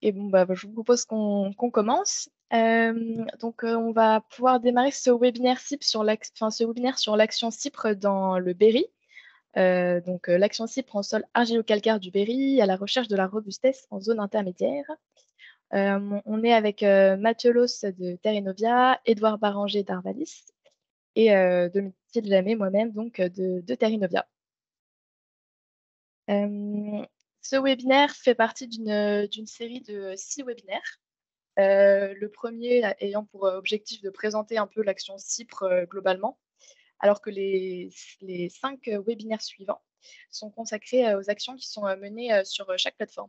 Et bon, bah, je vous propose qu'on commence. On va pouvoir démarrer ce webinaire CIP sur ce webinaire sur l'action CIPRE dans le Berry. L'action CIPRE en sol argilo-calcaire du Berry à la recherche de la robustesse en zone intermédiaire. On est avec Mathieu Loss de Terrenovia, Édouard Baranger d'Arvalis et Domitil Jamé, moi-même, donc de Terrenovia. Ce webinaire fait partie d'une série de 6 webinaires. Le premier ayant pour objectif de présenter un peu l'action CIPRE globalement, alors que les 5 webinaires suivants sont consacrés aux actions qui sont menées sur chaque plateforme.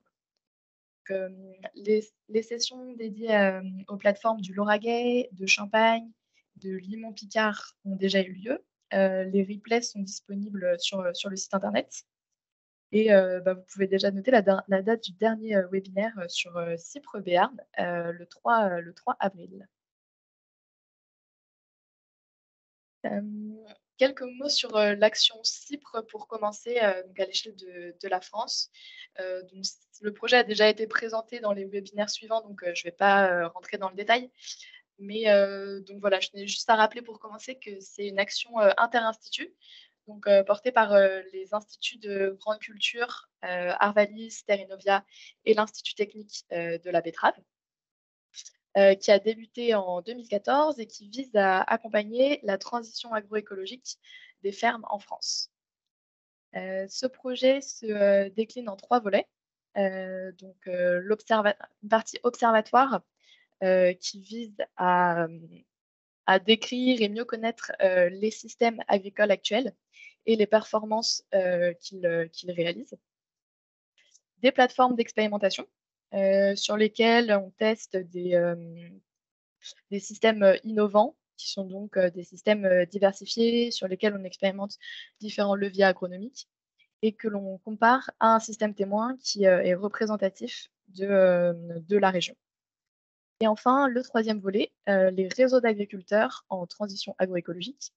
Les sessions dédiées aux plateformes du Lauragais, de Champagne, de Limon-Picard ont déjà eu lieu. Les replays sont disponibles sur le site internet. Et vous pouvez déjà noter la date du dernier webinaire sur CIPRE Béarn, le 3 avril. Quelques mots sur l'action CIPRE pour commencer, donc à l'échelle de la France. Le projet a déjà été présenté dans les webinaires suivants, donc je ne vais pas rentrer dans le détail. Mais donc voilà, je tenais juste à rappeler pour commencer que c'est une action interinstitut, donc portée par les instituts de grande culture, Arvalis, Terrenovia et l'Institut technique de la betterave. Qui a débuté en 2014 et qui vise à accompagner la transition agroécologique des fermes en France. Ce projet se décline en 3 volets. Une partie observatoire qui vise à décrire et mieux connaître les systèmes agricoles actuels et les performances qu'ils réalisent. Des plateformes d'expérimentation sur lesquelles on teste des systèmes innovants qui sont donc des systèmes diversifiés sur lesquels on expérimente différents leviers agronomiques et que l'on compare à un système témoin qui est représentatif de la région. Et enfin, le 3e volet, les réseaux d'agriculteurs en transition agroécologique.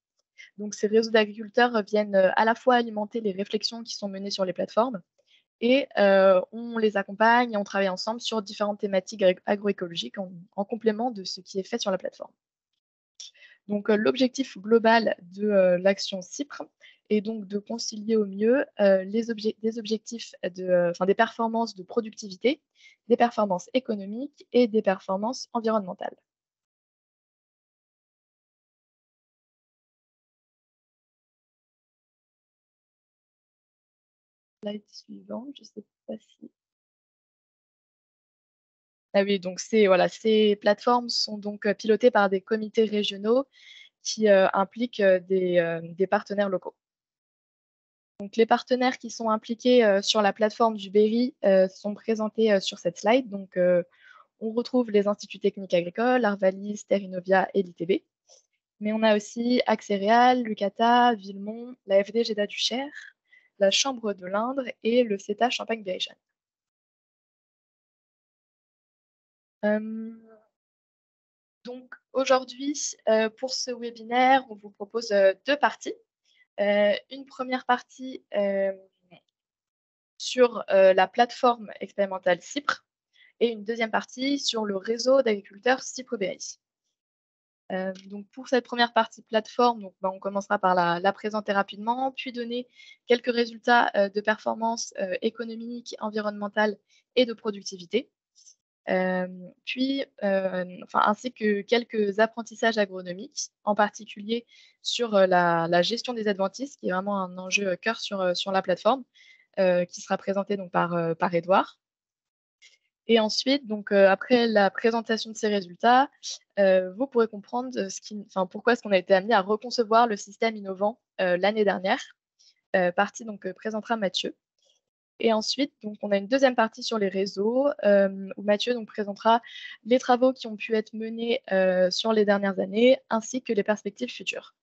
Donc ces réseaux d'agriculteurs viennent à la fois alimenter les réflexions qui sont menées sur les plateformes et on les accompagne et on travaille ensemble sur différentes thématiques agroécologiques en complément de ce qui est fait sur la plateforme. Donc l'objectif global de l'action CIPRE est donc de concilier au mieux des objectifs des performances de productivité, des performances économiques et des performances environnementales. Slide suivante, je ne sais pas si. Ah oui, donc ces plateformes sont donc pilotées par des comités régionaux qui impliquent des partenaires locaux. Donc les partenaires qui sont impliqués sur la plateforme du Berry sont présentés sur cette slide. Donc on retrouve les instituts techniques agricoles, Arvalis, Terrenovia et l'ITB. Mais on a aussi Axéréal, Lucata, Villemont, la FDGEDA du Cher, la Chambre de l'Indre et le CETA Champagne-Berry-Châne. Donc aujourd'hui, pour ce webinaire, on vous propose 2 parties. Une première partie sur la plateforme expérimentale CIPRE et une deuxième partie sur le réseau d'agriculteurs CIPRE-Berry. Donc pour cette première partie plateforme, on commencera par la présenter rapidement, puis donner quelques résultats de performance économique, environnementale et de productivité. Ainsi que quelques apprentissages agronomiques, en particulier sur la gestion des adventices, qui est vraiment un enjeu cœur sur la plateforme, qui sera présenté donc par Édouard. Et ensuite, après la présentation de ces résultats, vous pourrez comprendre pourquoi est-ce qu'on a été amené à reconcevoir le système innovant l'année dernière. Partie présentera Mathieu. Et ensuite, on a une deuxième partie sur les réseaux où Mathieu présentera les travaux qui ont pu être menés sur les dernières années ainsi que les perspectives futures.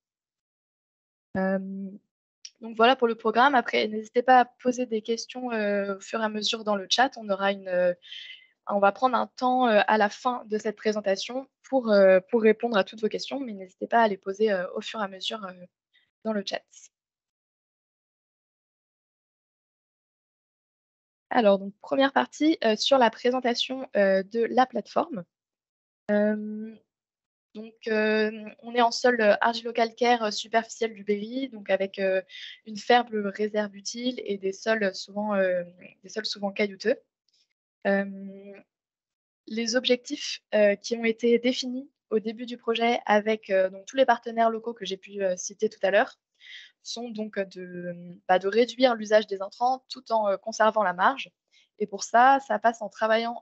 Donc voilà pour le programme. Après, n'hésitez pas à poser des questions au fur et à mesure dans le chat. On va prendre un temps à la fin de cette présentation pour répondre à toutes vos questions, mais n'hésitez pas à les poser au fur et à mesure dans le chat. Alors donc première partie, sur la présentation, de la plateforme. Hem, on est en sol, argilo-calcaire, superficiel du Berry, donc avec, une faible réserve utile et des sols souvent caillouteux. Hem, les objectifs, qui ont été définis au début du projet avec, donc tous les partenaires locaux que j'ai pu, citer tout à l'heure, sont donc, de réduire l'usage des intrants tout en, conservant la marge et pour ça, ça passe en travaillant,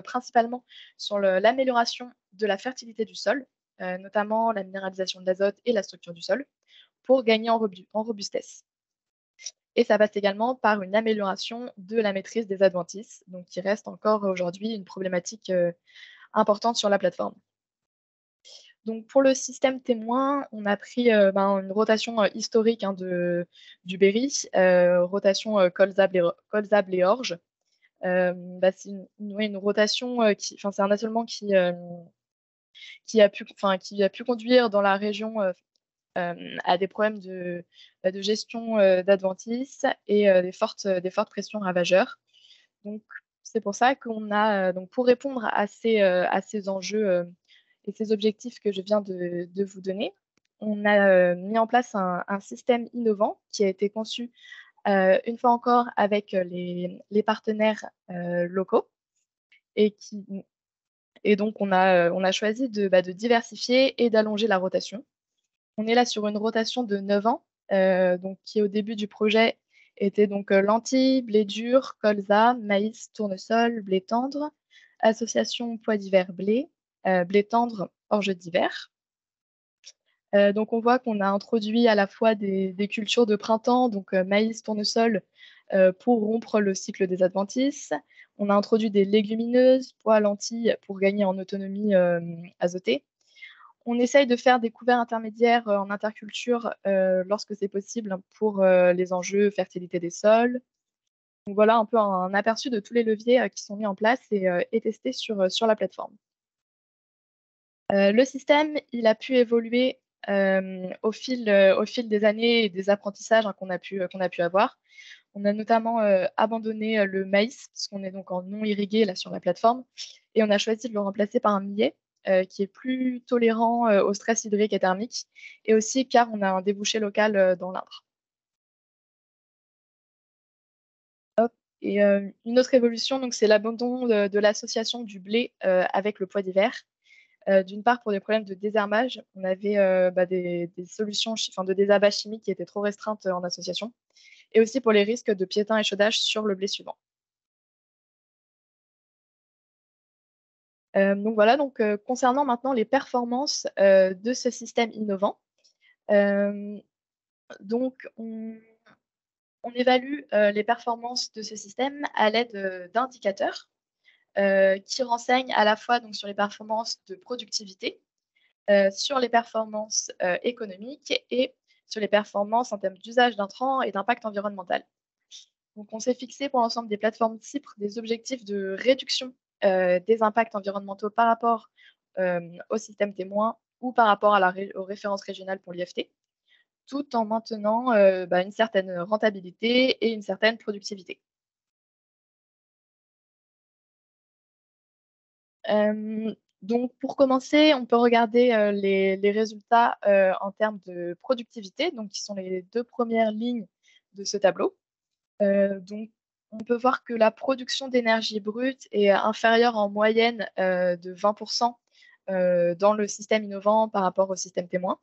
principalement sur l'amélioration de la fertilité du sol, notamment la minéralisation de l'azote et la structure du sol, pour gagner en robustesse et ça passe également par une amélioration de la maîtrise des adventices, donc qui reste encore aujourd'hui une problématique, importante sur la plateforme. Donc pour le système témoin, on a pris, une rotation, historique, hein, du Berry, rotation, colzable et orge. C'est une rotation, c'est un assolement qui a pu conduire dans la région, à des problèmes de gestion, d'adventices et des fortes pressions ravageurs. Donc c'est pour ça qu'on a, donc pour répondre à ces enjeux, et ces objectifs que je viens de vous donner, on a, mis en place un système innovant qui a été conçu, une fois encore avec, les partenaires, locaux et qui et donc on a choisi de diversifier et d'allonger la rotation. On est là sur une rotation de 9 ans, donc qui au début du projet était donc, lentilles, blé dur, colza, maïs, tournesol, blé tendre, association pois d'hiver blé, blé tendre, orge d'hiver. Donc on voit qu'on a introduit à la fois des cultures de printemps, donc, maïs, tournesol, pour rompre le cycle des adventices. On a introduit des légumineuses, pois, lentilles pour gagner en autonomie, azotée. On essaye de faire des couverts intermédiaires, en interculture, lorsque c'est possible pour, les enjeux fertilité des sols. Donc voilà un peu un aperçu de tous les leviers, qui sont mis en place et testés sur la plateforme. Le système, il a pu évoluer, au fil des années et des apprentissages, hein, qu'on a pu avoir. On a notamment, abandonné, le maïs, parce qu'on est donc en non irrigué là sur la plateforme et on a choisi de le remplacer par un millet, qui est plus tolérant, au stress hydrique et thermique et aussi car on a un débouché local, dans l'Indre. Hop et une autre évolution donc c'est l'abandon de l'association du blé, avec le pois d'hiver. D'une part pour des problèmes de désherbage, on avait, des solutions de désherbage chimique qui étaient trop restreintes, en association et aussi pour les risques de piétin échaudage sur le blé suivant. Donc voilà, concernant maintenant les performances, de ce système innovant, hem, donc on évalue, les performances de ce système à l'aide, d'indicateurs, qui renseignent à la fois donc sur les performances de productivité, sur les performances, économiques et sur les performances en termes d'usage d'intrants et d'impact environnemental. Donc on s'est fixé pour l'ensemble des plateformes CIPRE des objectifs de réduction, des impacts environnementaux par rapport, au système témoin ou par rapport à aux références régionales pour l'IFT, tout en maintenant, une certaine rentabilité et une certaine productivité. Donc pour commencer, on peut regarder, les résultats, en termes de productivité, donc qui sont les 2 premières lignes de ce tableau. Donc on peut voir que la production d'énergie brute est inférieure en moyenne, de 20 dans le système innovant par rapport au système témoin.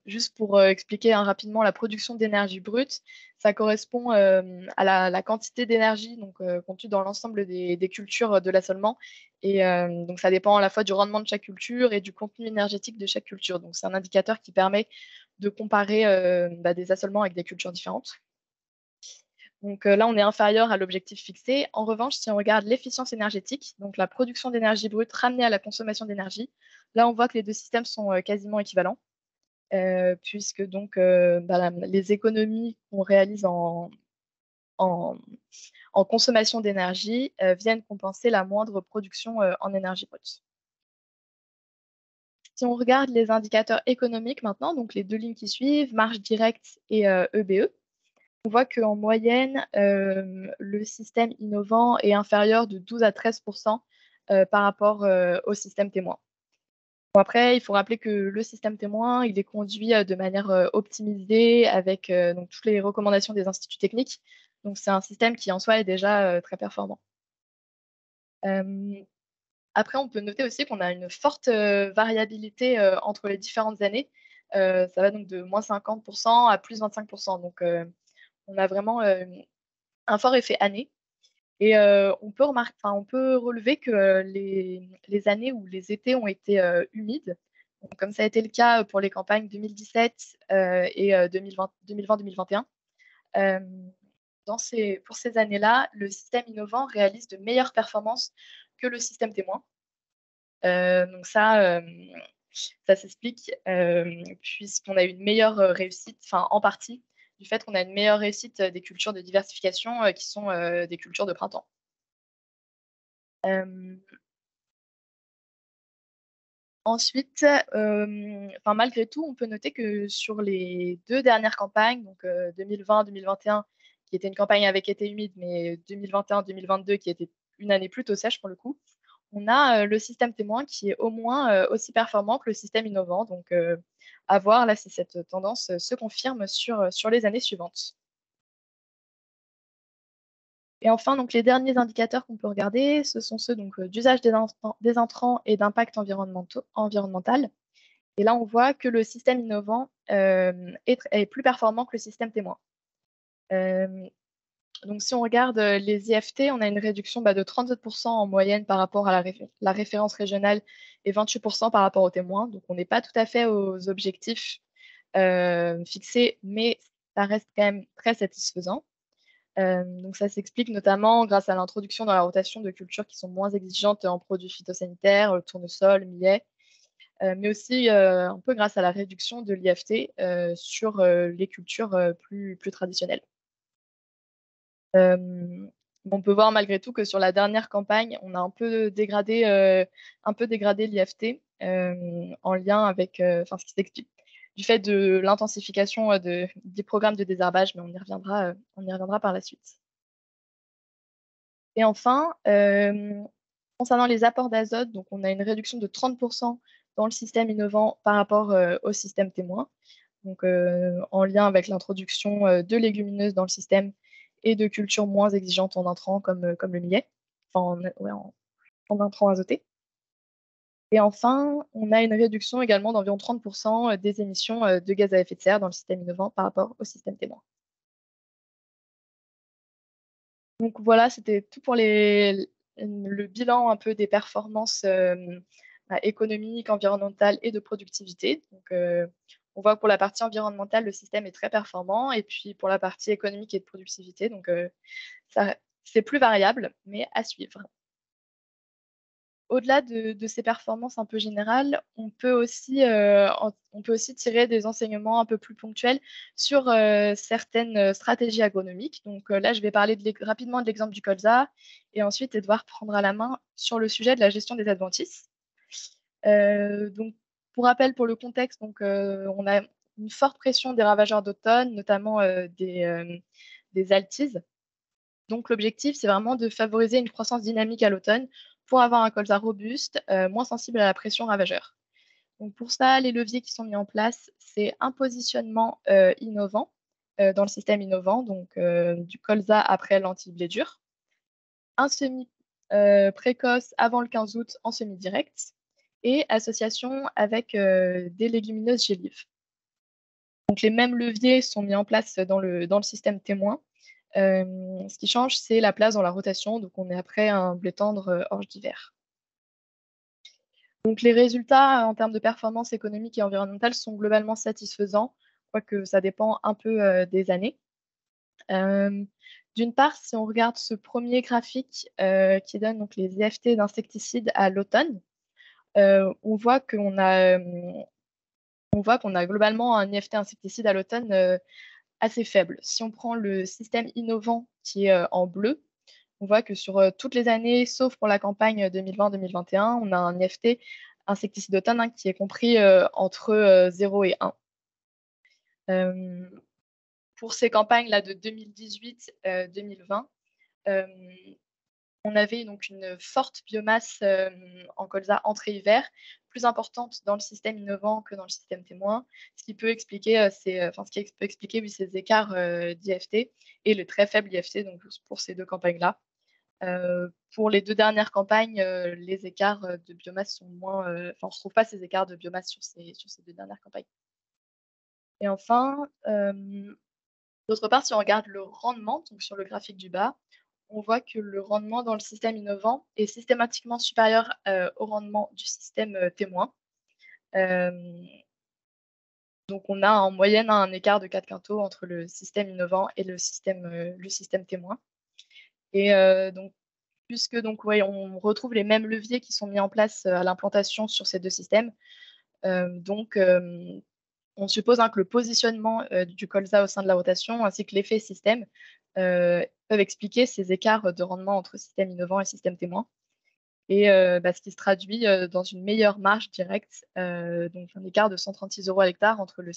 Juste pour, expliquer, hein, rapidement la production d'énergie brute, ça correspond, à la quantité d'énergie contenue dans l'ensemble des cultures, de l'assolement et donc ça dépend à la fois du rendement de chaque culture et du contenu énergétique de chaque culture. Donc c'est un indicateur qui permet de comparer, des assolements avec des cultures différentes. Donc là, on est inférieur à l'objectif fixé. En revanche, si on regarde l'efficience énergétique, donc la production d'énergie brute ramenée à la consommation d'énergie, là, on voit que les 2 systèmes sont, quasiment équivalents, puisque les économies qu'on réalise en en consommation d'énergie, viennent compenser la moindre production, en énergie brute. Si on regarde les indicateurs économiques maintenant, donc les 2 lignes qui suivent, marge directe et EBE. On voit qu'en moyenne, le système innovant est inférieur de 12 à 13% par rapport, au système témoin. Bon après, il faut rappeler que le système témoin, il est conduit, de manière, optimisée avec, donc toutes les recommandations des instituts techniques. Donc c'est un système qui en soi est déjà, très performant. Hem, Après on peut noter aussi qu'on a une forte, variabilité, entre les différentes années. Ça va donc de -50% à +25%. Donc on a vraiment, un fort effet année. Et on peut relever que, les années où les étés ont été, humides, donc comme ça a été le cas, pour les campagnes 2017, et 2020-2021, hem, pour ces années-là, le système innovant réalise de meilleures performances que le système témoin. Donc ça, ça s'explique, puisqu'on a eu une meilleure, réussite, enfin en partie, du fait qu'on a une meilleure réussite, des cultures de diversification, qui sont, des cultures de printemps. Hem Ensuite, enfin malgré tout, on peut noter que sur les 2 dernières campagnes, donc 2020-2021 qui était une campagne avec été humide, mais 2021-2022 qui était une année plutôt sèche pour le coup, on a, le système témoin qui est au moins, aussi performant que le système innovant. Donc à voir là si cette tendance, se confirme sur les années suivantes. Et enfin, donc les derniers indicateurs qu'on peut regarder, ce sont ceux donc, d'usage des intrants et d'impact environnemental. Et là, on voit que le système innovant, est plus performant que le système témoin. Hem, donc si on regarde, les IFT, on a une réduction, bah, de 37 en moyenne par rapport à la référence régionale et 28 par rapport aux témoins. Donc on n'est pas tout à fait aux objectifs, fixés, mais ça reste quand même très satisfaisant. Donc ça s'explique notamment grâce à l'introduction dans la rotation de cultures qui sont moins exigeantes en produits phytosanitaires, le tournesol, millet. Mais aussi, un peu grâce à la réduction de l'IFT, sur, les cultures, plus traditionnelles. Hem, on peut voir malgré tout que sur la dernière campagne, on a un peu dégradé l'IFT, en lien avec, enfin ce qui s'explique du fait de l'intensification, des programmes de désherbage, mais on y reviendra par la suite. Et enfin, concernant les apports d'azote, donc on a une réduction de 30 dans le système innovant par rapport, au système témoin. Donc, en lien avec l'introduction, de légumineuses dans le système et de cultures moins exigeantes en intrants comme le millet, enfin en intrants azotés. Et enfin, on a une réduction également d'environ 30 des émissions, de gaz à effet de serre dans le système innovant par rapport au système témoin. Donc voilà, c'était tout pour le bilan un peu des performances, bah, économiques, environnementales et de productivité. Donc, on voit que pour la partie environnementale, le système est très performant et puis pour la partie économique et de productivité, donc, ça c'est plus variable, mais à suivre. Au-delà de ces performances un peu générales, on peut aussi tirer des enseignements un peu plus ponctuels sur, certaines, stratégies agronomiques. Donc, là, je vais parler rapidement de l'exemple du colza et ensuite Edouard prendra la main sur le sujet de la gestion des adventices. Donc pour rappel, pour le contexte, donc, on a une forte pression des ravageurs d'automne, notamment, des altises. Donc l'objectif, c'est vraiment de favoriser une croissance dynamique à l'automne pour avoir un colza robuste, moins sensible à la pression ravageur. Donc pour ça, les leviers qui sont mis en place, c'est un positionnement, innovant, dans le système innovant, donc du colza après l'anti-blé un semis, précoce avant le 15 août en semis direct et association avec, des légumineuses gélives. Donc les mêmes leviers sont mis en place dans le système témoin. Ce qui change, c'est la place dans la rotation, donc on est après un blé tendre, orge d'hiver. Donc les résultats, en termes de performance économique et environnementale sont globalement satisfaisants, quoique ça dépend un peu, des années. Hem, d'une part, si on regarde ce premier graphique, qui donne donc les IFT d'insecticides à l'automne, on voit qu'on a globalement un IFT insecticide à l'automne, assez faible. Si on prend le système innovant qui est, en bleu, on voit que sur, toutes les années, sauf pour la campagne 2020-2021, on a un IFT insecticide d'automne, hein, qui est compris, entre, 0 et 1. Hem, pour ces campagnes-là de 2018-2020, on avait donc une forte biomasse, en colza entrée-hiver, plus importante dans le système innovant que dans le système témoin, ce qui peut expliquer, peut expliquer, oui, ces écarts, d'IFT et le très faible IFT donc pour ces 2 campagnes-là. Pour les 2 dernières campagnes, les écarts, de biomasse sont moins, on ne retrouve pas ces écarts de biomasse sur ces 2 dernières campagnes. Et enfin, d'autre part, si on regarde le rendement, donc sur le graphique du bas, on voit que le rendement dans le système innovant est systématiquement supérieur, au rendement du système, témoin. Hem, donc on a en moyenne un écart de 4 quintaux entre le système innovant et le système témoin. Et donc puisque donc ouais, on retrouve les mêmes leviers qui sont mis en place, à l'implantation sur ces 2 systèmes, donc on suppose, hein, que le positionnement, du colza au sein de la rotation ainsi que l'effet système, peuvent expliquer ces écarts de rendement entre système innovant et système témoin et ce qui se traduit, dans une meilleure marge directe, donc un écart de 136 € à l'hectare entre le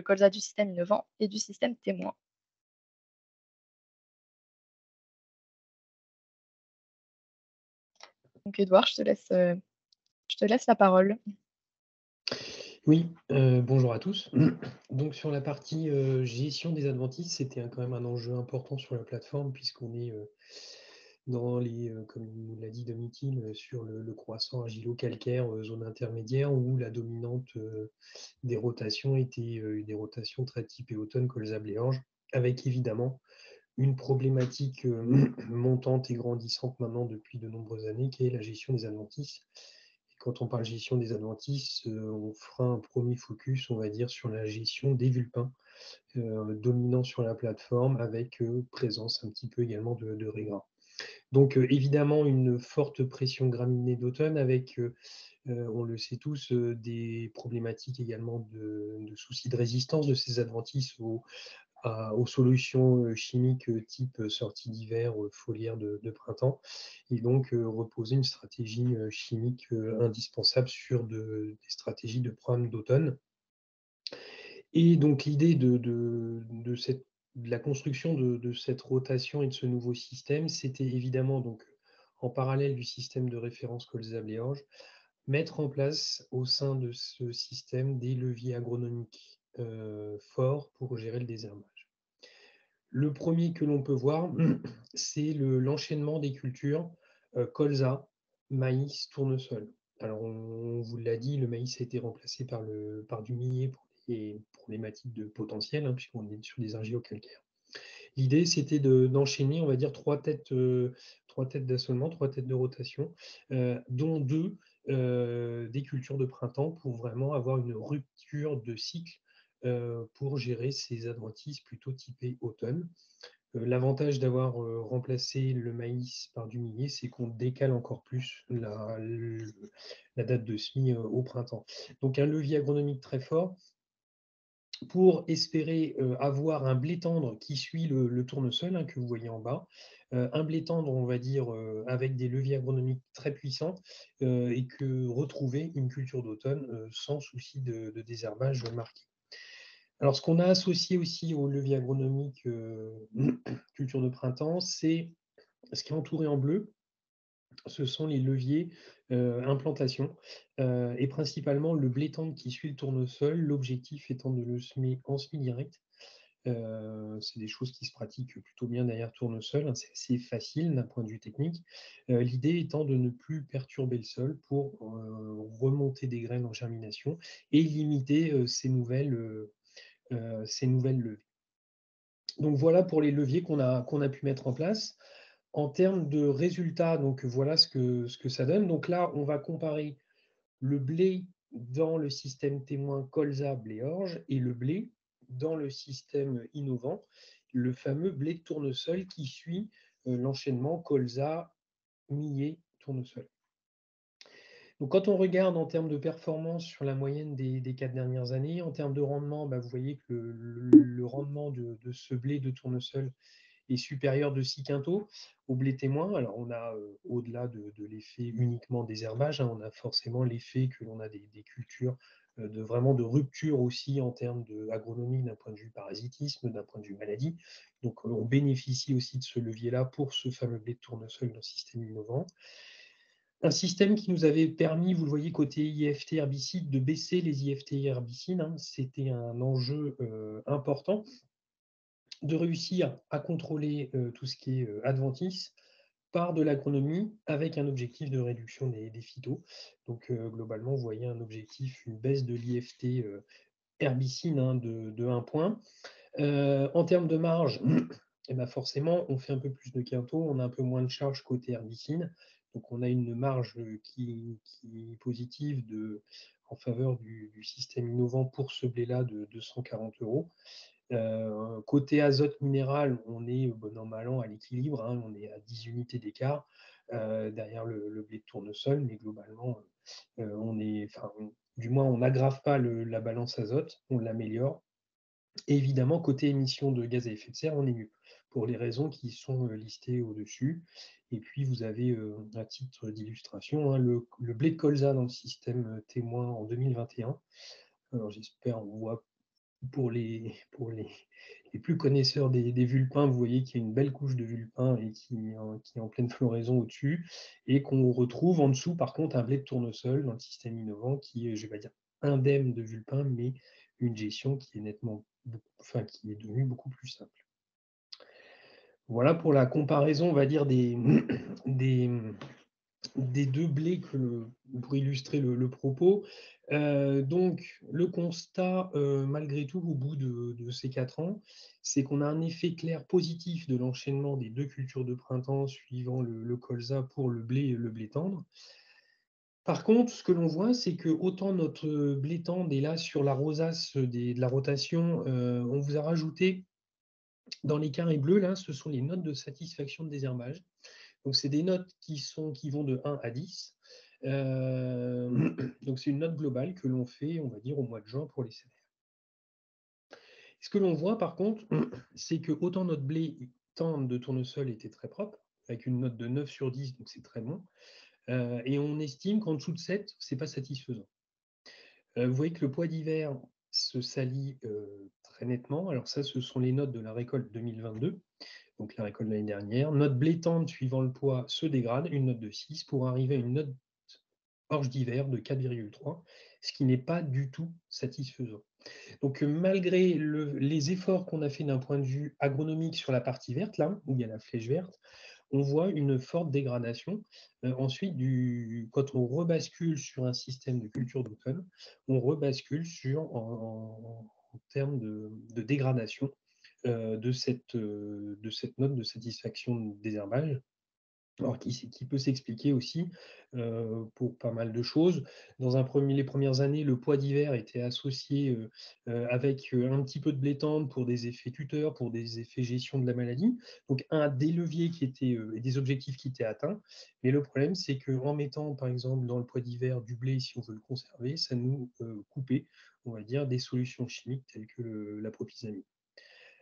colza du système innovant et du système témoin. Donc Édouard, je te laisse la parole. Oui, bonjour à tous. Donc sur la partie, gestion des adventices, c'était quand même un enjeu important sur la plateforme puisqu'on est, dans les, comme nous l'a dit Domitil, sur le croissant argilo-calcaire, zone intermédiaire où la dominante, des rotations était, des rotations très typées automne, colza, bléorge, avec évidemment une problématique, montante et grandissante maintenant depuis de nombreuses années qui est la gestion des adventices. Quand on parle gestion des adventices, on fera un premier focus, on va dire, sur la gestion des vulpins, dominants sur la plateforme avec, présence un petit peu également de raies gras. Donc, évidemment, une forte pression graminée d'automne avec, on le sait tous, des problématiques également de soucis de résistance de ces adventices aux solutions chimiques type sortie d'hiver, foliaire de printemps, et donc reposer une stratégie chimique indispensable sur des stratégies de programme d'automne. Et donc l'idée de la construction de cette rotation et de ce nouveau système, c'était évidemment donc en parallèle du système de référence colza-bléorge, mettre en place au sein de ce système des leviers agronomiques forts pour gérer le désherbage. Le premier que l'on peut voir, c'est l'enchaînement des cultures colza, maïs, tournesol. Alors, on vous l'a dit, le maïs a été remplacé par du millet pour des problématiques de potentiel, hein, puisqu'on est sur des argilo-calcaires. L'idée, c'était d'enchaîner, on va dire, trois têtes d'assolement, trois têtes de rotation, dont deux des cultures de printemps pour vraiment avoir une rupture de cycle pour gérer ces adventices plutôt typés automne. L'avantage d'avoir remplacé le maïs par du millet, c'est qu'on décale encore plus la date de semis au printemps. Donc un levier agronomique très fort pour espérer avoir un blé tendre qui suit le tournesol, hein, que vous voyez en bas. Un blé tendre, on va dire, avec des leviers agronomiques très puissants et que retrouver une culture d'automne sans souci de désherbage marqué. Alors, ce qu'on a associé aussi au levier agronomique culture de printemps, c'est ce qui est entouré en bleu, ce sont les leviers implantation et principalement le blé tendre qui suit le tournesol, l'objectif étant de le semer en semis direct. C'est des choses qui se pratiquent plutôt bien derrière tournesol, hein, c'est assez facile d'un point de vue technique. L'idée étant de ne plus perturber le sol pour remonter des graines en germination et limiter ces nouvelles levées. Donc voilà pour les leviers qu'on a pu mettre en place. En termes de résultats, donc voilà ce que ça donne. Donc là, on va comparer le blé dans le système témoin colza-bléorge et le blé dans le système innovant, le fameux blé de tournesol qui suit l'enchaînement colza-millet-tournesol. Donc, quand on regarde en termes de performance sur la moyenne des 4 dernières années, en termes de rendement, vous voyez que le rendement de ce blé de tournesol est supérieur de 6 quintaux au blé témoin. Alors, on a, au-delà de l'effet uniquement désherbage, hein, on a forcément l'effet que l'on a des cultures vraiment de rupture aussi en termes agronomique d'un point de vue parasitisme, d'un point de vue maladie. Donc on bénéficie aussi de ce levier-là pour ce fameux blé de tournesol dans le système innovant. Un système qui nous avait permis, vous le voyez côté IFT herbicide, de baisser les IFT herbicides, hein. C'était un enjeu important de réussir à contrôler tout ce qui est adventice par de l'agronomie avec un objectif de réduction des phytos. Donc globalement, vous voyez un objectif, une baisse de l'IFT herbicide, hein, de 1 point. En termes de marge, eh ben forcément, on fait un peu plus de quinto, on a un peu moins de charges côté herbicide. Donc on a une marge qui est positive en faveur du système innovant pour ce blé-là de 240 €. Côté azote minéral, on est bon an mal an à l'équilibre, hein, on est à 10 unités d'écart derrière le blé de tournesol, mais globalement, du moins on n'aggrave pas la balance azote, on l'améliore. Et évidemment, côté émissions de gaz à effet de serre, on est mieux, pour les raisons qui sont listées au-dessus. Et puis, vous avez, à titre d'illustration, hein, le blé de colza dans le système témoin en 2021. Alors, j'espère, on voit pour les plus connaisseurs des vulpins, vous voyez qu'il y a une belle couche de vulpins et qui est en pleine floraison au-dessus, et qu'on retrouve en dessous, par contre, un blé de tournesol dans le système innovant qui est, je vais pas dire indemne de vulpins, mais une gestion qui est qui est devenue beaucoup plus simple. Voilà pour la comparaison, on va dire, des, des 2 blés pour illustrer le propos. Donc le constat, malgré tout, au bout de ces 4 ans, c'est qu'on a un effet clair positif de l'enchaînement des 2 cultures de printemps suivant le colza pour le blé tendre. Par contre, ce que l'on voit, c'est que autant notre blé tendre est là sur la rosace de la rotation, on vous a rajouté dans les carrés bleus, là, ce sont les notes de satisfaction de désherbage. Donc, c'est des notes qui vont de 1 à 10. Donc, c'est une note globale que l'on fait, on va dire, au mois de juin pour les céréales. Ce que l'on voit, par contre, c'est que autant notre blé tendre de tournesol était très propre, avec une note de 9 sur 10, donc c'est très bon, et on estime qu'en dessous de 7, c'est pas satisfaisant. Vous voyez que le pois d'hiver se salit très nettement. Alors ça, ce sont les notes de la récolte 2022, donc la récolte de l'année dernière. Notre blé tendre suivant le pois se dégrade, une note de 6, pour arriver à une note orge d'hiver de 4,3, ce qui n'est pas du tout satisfaisant. Donc malgré les efforts qu'on a fait d'un point de vue agronomique sur la partie verte, là, où il y a la flèche verte, on voit une forte dégradation. Ensuite, quand on rebascule sur un système de culture d'automne, on rebascule en termes de dégradation de cette note de satisfaction de désherbage. Alors qui peut s'expliquer aussi pour pas mal de choses. Les premières années, le pois d'hiver était associé avec un petit peu de blé tendre pour des effets tuteurs, pour des effets gestion de la maladie. Donc des leviers et des objectifs qui étaient atteints. Mais le problème, c'est qu'en mettant par exemple dans le pois d'hiver du blé, si on veut le conserver, ça nous coupait, on va dire, des solutions chimiques telles que la propyzamine.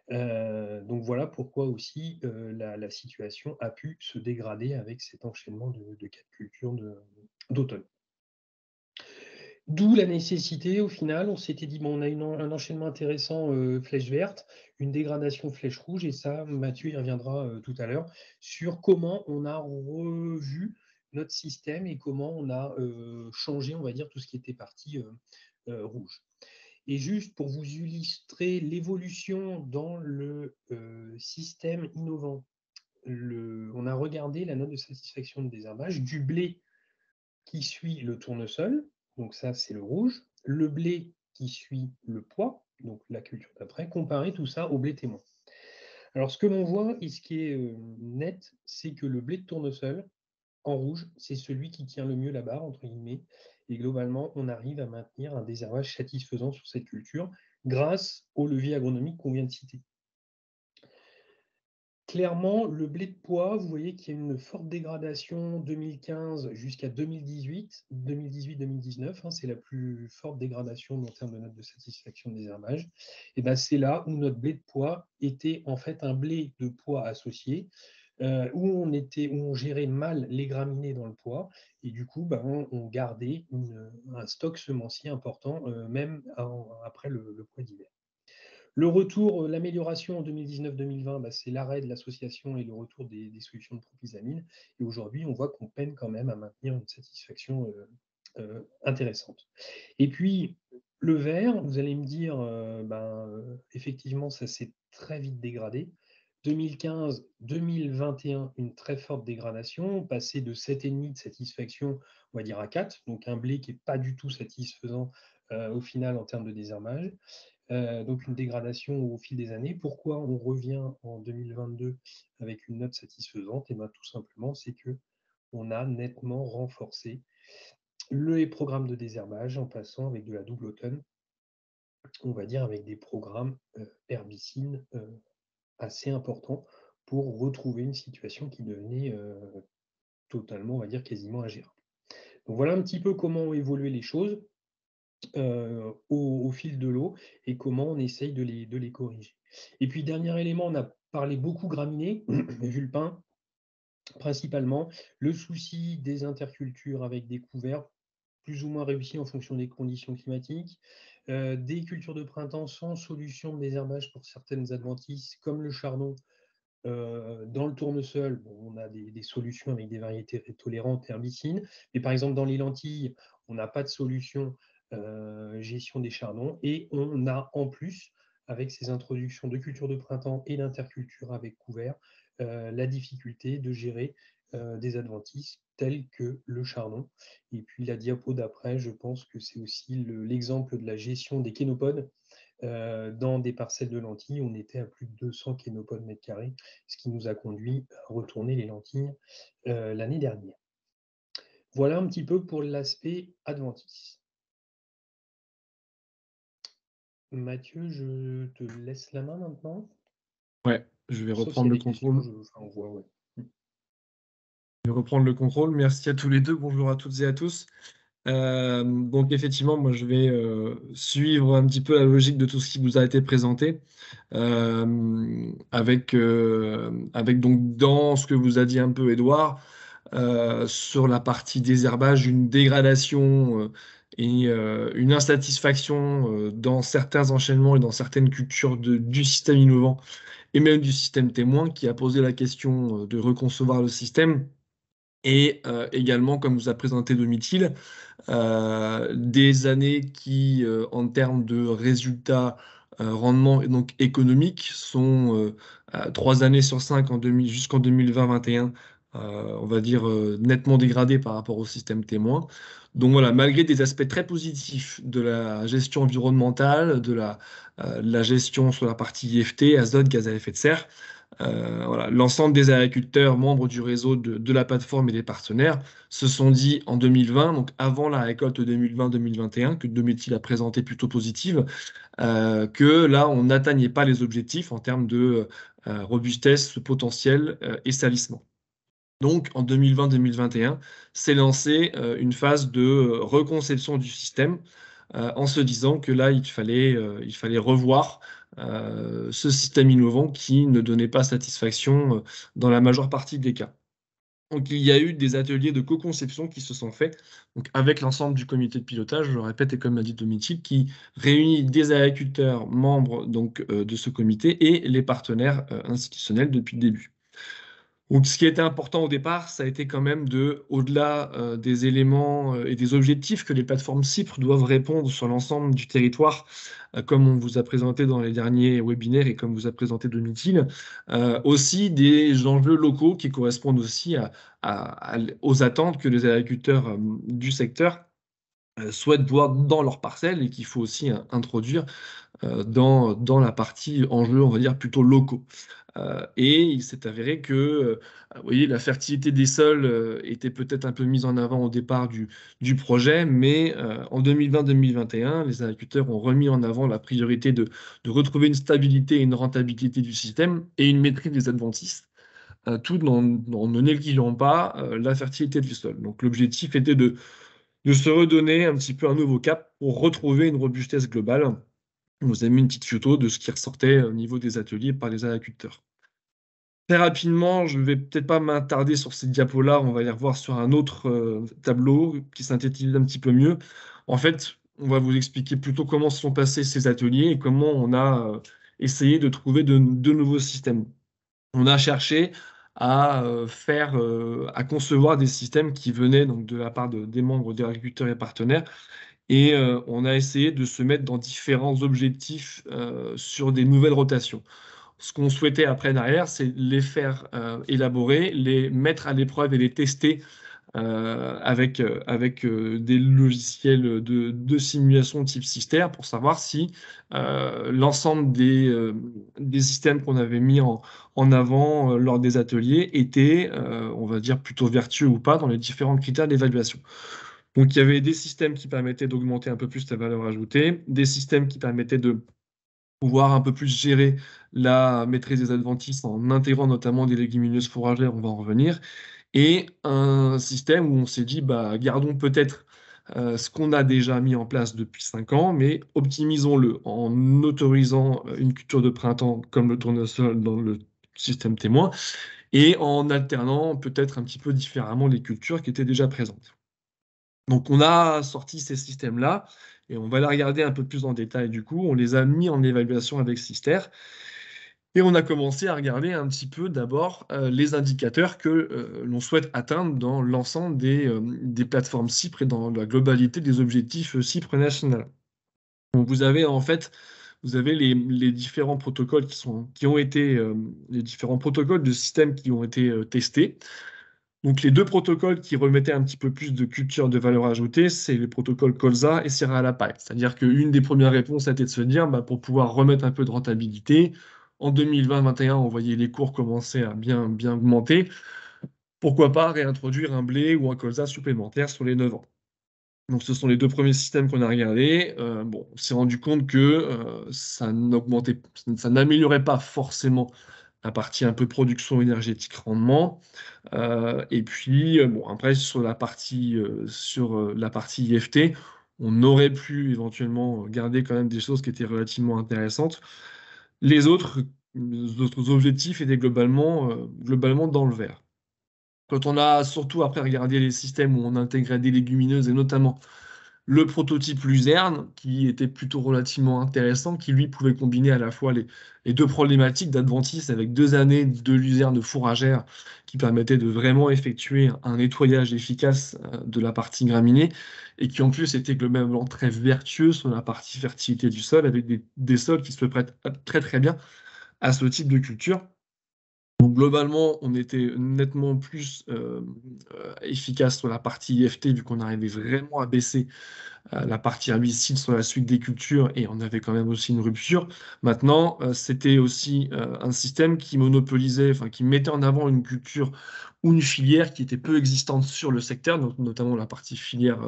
Donc voilà pourquoi aussi la situation a pu se dégrader avec cet enchaînement de 4 cultures d'automne. D'où la nécessité, au final, on s'était dit, bon, on a un enchaînement intéressant flèche verte, une dégradation flèche rouge, et ça, Mathieu y reviendra tout à l'heure, sur comment on a revu notre système et comment on a changé, on va dire, tout ce qui était partie rouge. Et juste pour vous illustrer l'évolution dans le système innovant, on a regardé la note de satisfaction de désherbage du blé qui suit le tournesol, donc ça c'est le rouge, le blé qui suit le pois, donc la culture d'après, comparer tout ça au blé témoin. Alors ce que l'on voit et ce qui est net, c'est que le blé de tournesol, en rouge, c'est celui qui tient le mieux la barre, entre guillemets, et globalement, on arrive à maintenir un désherbage satisfaisant sur cette culture grâce au levier agronomique qu'on vient de citer. Clairement, le blé de pois, vous voyez qu'il y a une forte dégradation 2015 jusqu'à 2018, 2018-2019, hein, c'est la plus forte dégradation en termes de note de satisfaction de désherbage. Et ben, c'est là où notre blé de pois était en fait un blé de pois associé, où on gérait mal les graminées dans le poids et du coup, bah, on gardait un stock semencier important, même après le poids d'hiver. Le retour, l'amélioration en 2019-2020, bah, c'est l'arrêt de l'association et le retour des solutions de propisamine. Et aujourd'hui, on voit qu'on peine quand même à maintenir une satisfaction intéressante. Et puis, le vert, vous allez me dire, effectivement, ça s'est très vite dégradé. 2015-2021, une très forte dégradation, passé de 7,5 de satisfaction, on va dire, à 4, donc un blé qui n'est pas du tout satisfaisant au final en termes de désherbage. Donc une dégradation au fil des années. Pourquoi on revient en 2022 avec une note satisfaisante? Et bien, tout simplement, c'est que on a nettement renforcé les programmes de désherbage en passant avec de la double automne, on va dire avec des programmes herbicides assez importants pour retrouver une situation qui devenait totalement, on va dire, quasiment ingérable. Donc voilà un petit peu comment ont évolué les choses au fil de l'eau et comment on essaye de les corriger. Et puis dernier élément, on a parlé beaucoup graminées, vu le pain, principalement. Le souci des intercultures avec des couverts plus ou moins réussis en fonction des conditions climatiques, des cultures de printemps sans solution de désherbage pour certaines adventices, comme le chardon. Dans le tournesol, bon, on a des solutions avec des variétés tolérantes herbicides, mais par exemple dans les lentilles, on n'a pas de solution gestion des chardons et on a en plus, avec ces introductions de cultures de printemps et d'interculture avec couvert, la difficulté de gérer des adventices tels que le chardon. Et puis la diapo d'après, je pense que c'est aussi l'exemple de la gestion des kénopodes. Dans des parcelles de lentilles, on était à plus de 200 kénopodes mètre carré, ce qui nous a conduit à retourner les lentilles l'année dernière. Voilà un petit peu pour l'aspect adventice. Mathieu, je te laisse la main maintenant. Ouais, je vais Sauf reprendre s'il y le a des questions, contrôle. on voit, ouais. Je vais reprendre le contrôle. Merci à tous les deux. Bonjour à toutes et à tous. Donc effectivement, moi je vais suivre un petit peu la logique de tout ce qui vous a été présenté, avec donc dans ce que vous a dit un peu Édouard, sur la partie désherbage, une dégradation et une insatisfaction dans certains enchaînements et dans certaines cultures du système innovant et même du système témoin qui a posé la question de reconcevoir le système. Et également, comme vous a présenté Domitil, des années qui, en termes de résultats, rendement et donc économiques, sont 3 années sur 5 jusqu'en 2020-21, on va dire nettement dégradées par rapport au système témoin. Donc voilà, malgré des aspects très positifs de la gestion environnementale, de la gestion sur la partie IFT, azote, gaz à effet de serre, voilà, l'ensemble des agriculteurs membres du réseau de la plateforme et des partenaires se sont dit en 2020, donc avant la récolte 2020-2021, que Domitil a présenté plutôt positive, que là, on n'atteignait pas les objectifs en termes de robustesse, potentiel et salissement. Donc, en 2020-2021, s'est lancée une phase de reconception du système en se disant que là, il fallait revoir ce système innovant qui ne donnait pas satisfaction dans la majeure partie des cas. Donc, il y a eu des ateliers de co-conception qui se sont faits donc, avec l'ensemble du comité de pilotage, je le répète, et comme l'a dit Domitil, qui réunit des agriculteurs membres donc, de ce comité et les partenaires institutionnels depuis le début. Donc, ce qui était important au départ, ça a été quand même de, au-delà des éléments et des objectifs que les plateformes CIPRE doivent répondre sur l'ensemble du territoire, comme on vous a présenté dans les derniers webinaires et comme vous a présenté Domitil, aussi des enjeux locaux qui correspondent aussi aux attentes que les agriculteurs du secteur souhaitent voir dans leurs parcelles et qu'il faut aussi introduire dans la partie enjeux, on va dire, plutôt locaux. Et il s'est avéré que vous voyez, la fertilité des sols était peut-être un peu mise en avant au départ du projet, mais en 2020-2021, les agriculteurs ont remis en avant la priorité de retrouver une stabilité et une rentabilité du système et une maîtrise des adventices, tout en ne négligeant pas la fertilité du sol. Donc l'objectif était de se redonner un petit peu un nouveau cap pour retrouver une robustesse globale. On vous a mis une petite photo de ce qui ressortait au niveau des ateliers par les agriculteurs. Très rapidement, je ne vais peut-être pas m'attarder sur ces diapos-là, on va les revoir sur un autre tableau qui synthétise un petit peu mieux. En fait, on va vous expliquer plutôt comment se sont passés ces ateliers et comment on a essayé de trouver de nouveaux systèmes. On a cherché à concevoir des systèmes qui venaient donc de la part des membres des agriculteurs et partenaires, et on a essayé de se mettre dans différents objectifs sur des nouvelles rotations. Ce qu'on souhaitait après derrière, c'est les faire élaborer, les mettre à l'épreuve et les tester avec des logiciels de simulation type Sister pour savoir si l'ensemble des systèmes qu'on avait mis en avant lors des ateliers étaient, on va dire, plutôt vertueux ou pas dans les différents critères d'évaluation. Donc, il y avait des systèmes qui permettaient d'augmenter un peu plus la valeur ajoutée, des systèmes qui permettaient de pouvoir un peu plus gérer la maîtrise des adventices en intégrant notamment des légumineuses fourragères, on va en revenir, et un système où on s'est dit, bah, gardons peut-être ce qu'on a déjà mis en place depuis 5 ans, mais optimisons-le en autorisant une culture de printemps comme le tournesol dans le système témoin, et en alternant peut-être un petit peu différemment les cultures qui étaient déjà présentes. Donc on a sorti ces systèmes-là, et on va les regarder un peu plus en détail du coup. On les a mis en évaluation avec Sister, et on a commencé à regarder un petit peu d'abord les indicateurs que l'on souhaite atteindre dans l'ensemble des plateformes CIPRE et dans la globalité des objectifs CIPRE national. Donc vous avez en fait les différents protocoles qui ont été les différents protocoles de systèmes qui ont été testés. Donc les deux protocoles qui remettaient un petit peu plus de culture de valeur ajoutée, c'est les protocoles Colza et Sierra à la paille. C'est-à-dire qu'une des premières réponses était de se dire, bah, pour pouvoir remettre un peu de rentabilité, en 2020-2021, on voyait les cours commencer à bien augmenter. Pourquoi pas réintroduire un blé ou un colza supplémentaire sur les 9 ans? Donc ce sont les deux premiers systèmes qu'on a regardés. Bon, on s'est rendu compte que ça n'améliorait pas forcément la partie un peu production énergétique rendement. Et puis, bon, après, sur la partie IFT, on aurait pu éventuellement garder quand même des choses qui étaient relativement intéressantes. Les autres objectifs étaient globalement dans le vert. Quand on a surtout après regardé les systèmes où on intégrait des légumineuses et notamment le prototype luzerne, qui était plutôt relativement intéressant, qui lui pouvait combiner à la fois les deux problématiques d'adventice avec 2 années de luzerne fourragère qui permettaient de vraiment effectuer un nettoyage efficace de la partie graminée et qui en plus était globalement très vertueux sur la partie fertilité du sol avec des sols qui se prêtent très très bien à ce type de culture. Donc globalement, on était nettement plus efficace sur la partie IFT vu qu'on arrivait vraiment à baisser la partie herbicide sur la suite des cultures et on avait quand même aussi une rupture. Maintenant, c'était aussi un système qui monopolisait, enfin qui mettait en avant une culture ou une filière qui était peu existante sur le secteur, donc notamment la partie filière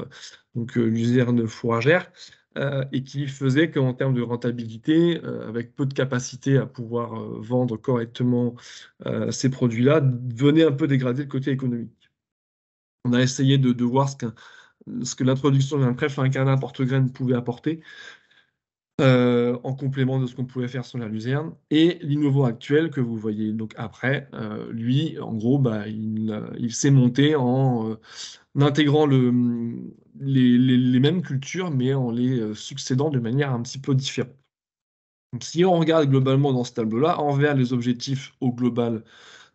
luzerne fourragère, et qui faisait qu'en termes de rentabilité, avec peu de capacité à pouvoir vendre correctement ces produits-là, venait un peu dégrader le côté économique. On a essayé de voir ce que l'introduction d'un trèfle incarnat porte-graine pouvait apporter en complément de ce qu'on pouvait faire sur la luzerne. Et l'innovant actuel que vous voyez donc après, lui, en gros, bah, il s'est monté en intégrant les mêmes cultures, mais en les succédant de manière un petit peu différente. Donc, si on regarde globalement dans ce tableau-là, envers les objectifs au global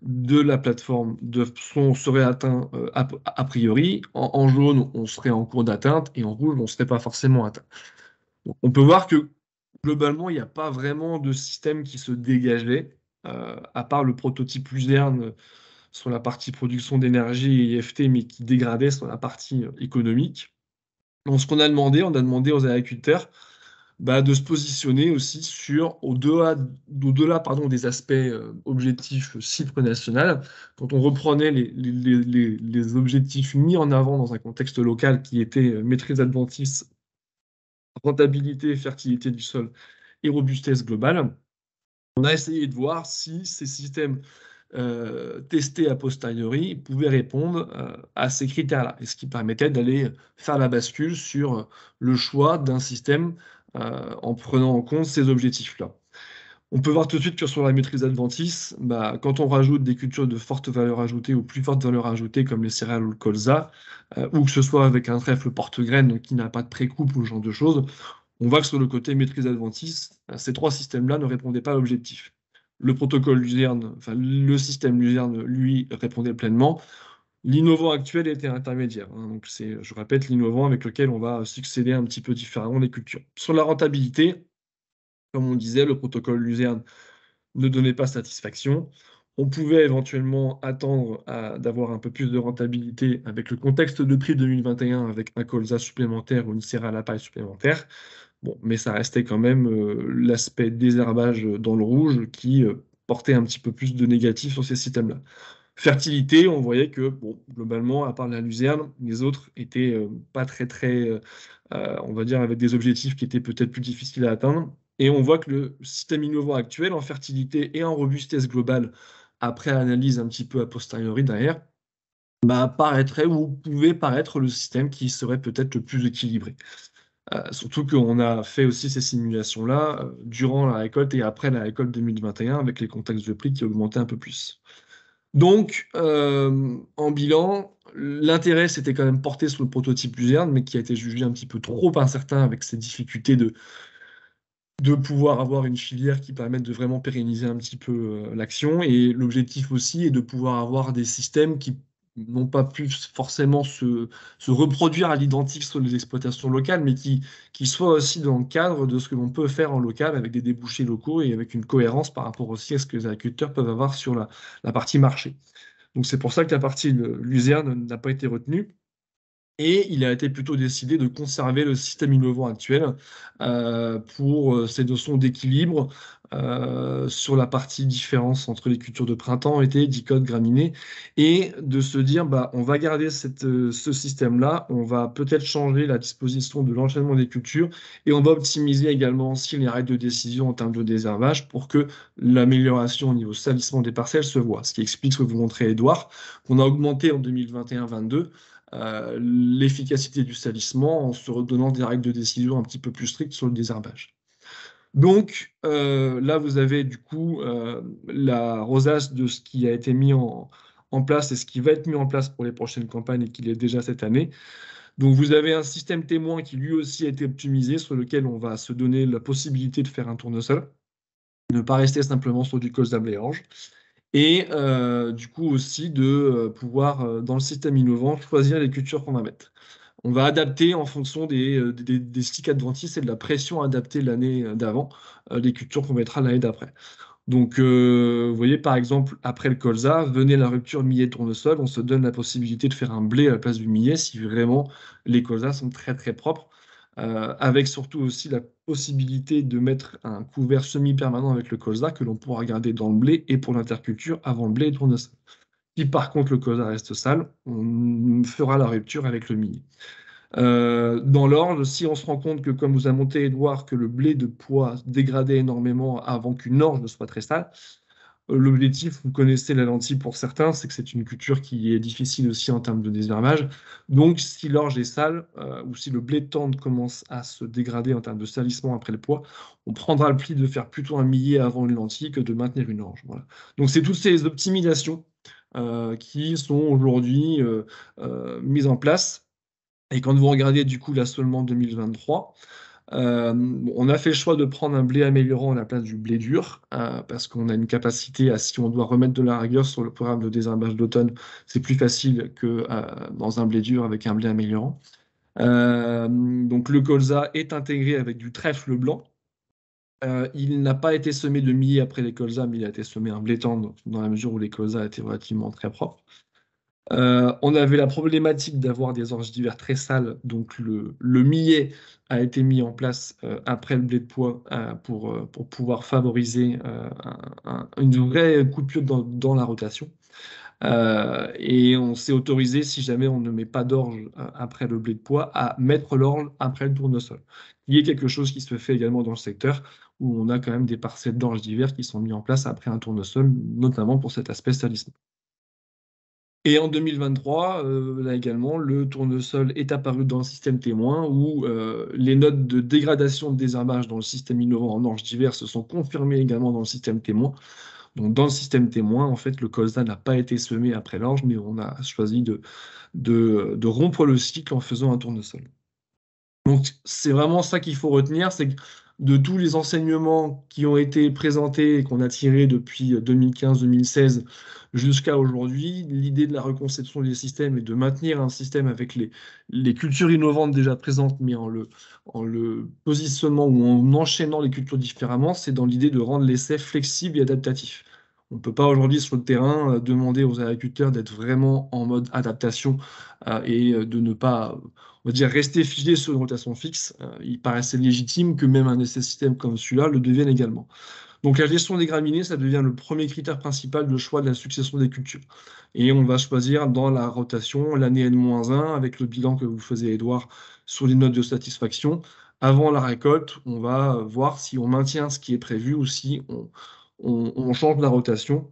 de la plateforme seraient atteints a priori. En jaune, on serait en cours d'atteinte et en rouge, on ne serait pas forcément atteint. Donc, on peut voir que globalement, il n'y a pas vraiment de système qui se dégageait, à part le prototype luzerne sur la partie production d'énergie et IFT, mais qui dégradait sur la partie économique. Donc, ce qu'on a demandé, on a demandé aux agriculteurs de se positionner aussi au-delà des aspects objectifs CIPRE national. Quand on reprenait les objectifs mis en avant dans un contexte local qui était maîtrise adventice, rentabilité, fertilité du sol et robustesse globale, on a essayé de voir si ces systèmes testés a posteriori pouvaient répondre à ces critères-là, et ce qui permettait d'aller faire la bascule sur le choix d'un système en prenant en compte ces objectifs-là. On peut voir tout de suite que sur la maîtrise adventice, quand on rajoute des cultures de forte valeur ajoutée ou plus forte valeur ajoutée comme les céréales ou le colza, ou que ce soit avec un trèfle porte-graines qui n'a pas de pré-coupe ou ce genre de choses, on voit que sur le côté maîtrise adventice, ces trois systèmes-là ne répondaient pas à l'objectif. Le protocole Luzerne, enfin le système Luzerne, lui, répondait pleinement. L'innovant actuel était intermédiaire, hein. Donc c'est, je répète, l'innovant avec lequel on va succéder un petit peu différemment les cultures. Sur la rentabilité, comme on disait, le protocole Luzerne ne donnait pas satisfaction. On pouvait éventuellement attendre d'avoir un peu plus de rentabilité avec le contexte de prix 2021, avec un colza supplémentaire ou une céréale à paille supplémentaire. Bon, mais ça restait quand même l'aspect désherbage dans le rouge qui portait un petit peu plus de négatif sur ces systèmes-là. Fertilité, on voyait que, bon, globalement, à part la luzerne, les autres étaient pas très, on va dire, avec des objectifs qui étaient peut-être plus difficiles à atteindre. Et on voit que le système innovant actuel en fertilité et en robustesse globale, après analyse un petit peu a posteriori derrière, paraîtrait ou pouvait paraître le système qui serait peut-être le plus équilibré. Surtout qu'on a fait aussi ces simulations-là durant la récolte et après la récolte 2021 avec les contextes de prix qui augmentaient un peu plus. Donc, en bilan, l'intérêt s'était quand même porté sur le prototype Luzerne, mais qui a été jugé un petit peu trop incertain avec ses difficultés de pouvoir avoir une filière qui permette de vraiment pérenniser un petit peu l'action. Et l'objectif aussi est de pouvoir avoir des systèmes qui n'ont pas pu forcément se reproduire à l'identique sur les exploitations locales, mais qui soient aussi dans le cadre de ce que l'on peut faire en local avec des débouchés locaux et avec une cohérence par rapport aussi à ce que les agriculteurs peuvent avoir sur la partie marché. Donc c'est pour ça que la partie Luzerne n'a pas été retenue. Et il a été plutôt décidé de conserver le système innovant actuel pour ces notions d'équilibre sur la partie différence entre les cultures de printemps, été, dicotes, graminées, et de se dire on va garder ce système-là, on va peut-être changer la disposition de l'enchaînement des cultures, et on va optimiser également aussi les règles de décision en termes de désherbage pour que l'amélioration au niveau salissement des parcelles se voit. Ce qui explique ce que vous montrez, Edouard, qu'on a augmenté en 2021-22 l'efficacité du salissement en se redonnant des règles de décision un petit peu plus strictes sur le désherbage. Donc là, vous avez du coup la rosace de ce qui a été mis en place et ce qui va être mis en place pour les prochaines campagnes et qui l'est déjà cette année. Donc vous avez un système témoin qui lui aussi a été optimisé, sur lequel on va se donner la possibilité de faire un tournesol, ne pas rester simplement sur du colza blé orge. Et du coup aussi de pouvoir, dans le système innovant, choisir les cultures qu'on va mettre. On va adapter en fonction des sticks adventices et de la pression adaptée l'année d'avant, les cultures qu'on mettra l'année d'après. Donc, vous voyez, par exemple, après le colza, venez la rupture millet-tournesol, on se donne la possibilité de faire un blé à la place du millet si vraiment les colzas sont très propres, avec surtout aussi la possibilité de mettre un couvert semi-permanent avec le colza que l'on pourra garder dans le blé et pour l'interculture avant le blé et tournesol. Si par contre le colza reste sale, on fera la rupture avec le millet. Dans l'orge, si on se rend compte que, comme vous a monté Edouard, que le blé de pois dégradait énormément avant qu'une orge ne soit très sale, l'objectif, vous connaissez la lentille pour certains, c'est que c'est une culture qui est difficile aussi en termes de désherbage. Donc, si l'orge est sale ou si le blé de tendre commence à se dégrader en termes de salissement après le pois, on prendra le pli de faire plutôt un millet avant une lentille que de maintenir une orge. Voilà. Donc, c'est toutes ces optimisations qui sont aujourd'hui mises en place. Et quand vous regardez du coup l'assolement 2023, on a fait le choix de prendre un blé améliorant à la place du blé dur, parce qu'on a une capacité à, si on doit remettre de la rigueur sur le programme de désherbage d'automne, c'est plus facile que dans un blé dur avec un blé améliorant. Donc le colza est intégré avec du trèfle blanc. Il n'a pas été semé de millet après les colzas, mais il a été semé un blé tendre dans la mesure où les colzas étaient relativement très propres. On avait la problématique d'avoir des orges d'hiver très sales, donc le millet a été mis en place après le blé de pois pour pouvoir favoriser une vraie coupure dans la rotation. Et on s'est autorisé, si jamais on ne met pas d'orge après le blé de pois, à mettre l'orge après le tournesol. Il y a quelque chose qui se fait également dans le secteur, où on a quand même des parcelles d'orge d'hiver qui sont mis en place après un tournesol, notamment pour cet aspect salissement. Et en 2023, là également, le tournesol est apparu dans le système témoin où les notes de dégradation de désherbage dans le système innovant en orge d'hiver se sont confirmées également dans le système témoin. Donc dans le système témoin, en fait, le colza n'a pas été semé après l'orge, mais on a choisi de rompre le cycle en faisant un tournesol. Donc c'est vraiment ça qu'il faut retenir, c'est que de tous les enseignements qui ont été présentés et qu'on a tirés depuis 2015-2016 jusqu'à aujourd'hui, l'idée de la reconception des systèmes et de maintenir un système avec les cultures innovantes déjà présentes, mais en le positionnant ou en enchaînant les cultures différemment, c'est dans l'idée de rendre l'essai flexible et adaptatif. On ne peut pas aujourd'hui sur le terrain demander aux agriculteurs d'être vraiment en mode adaptation et de ne pas, on va dire, rester figé sur une rotation fixe. Il paraissait légitime que même un essai système comme celui-là le devienne également. Donc la gestion des graminées, ça devient le premier critère principal de choix de la succession des cultures. Et on va choisir dans la rotation l'année N-1 avec le bilan que vous faisiez, Edouard, sur les notes de satisfaction. Avant la récolte, on va voir si on maintient ce qui est prévu ou si on change la rotation.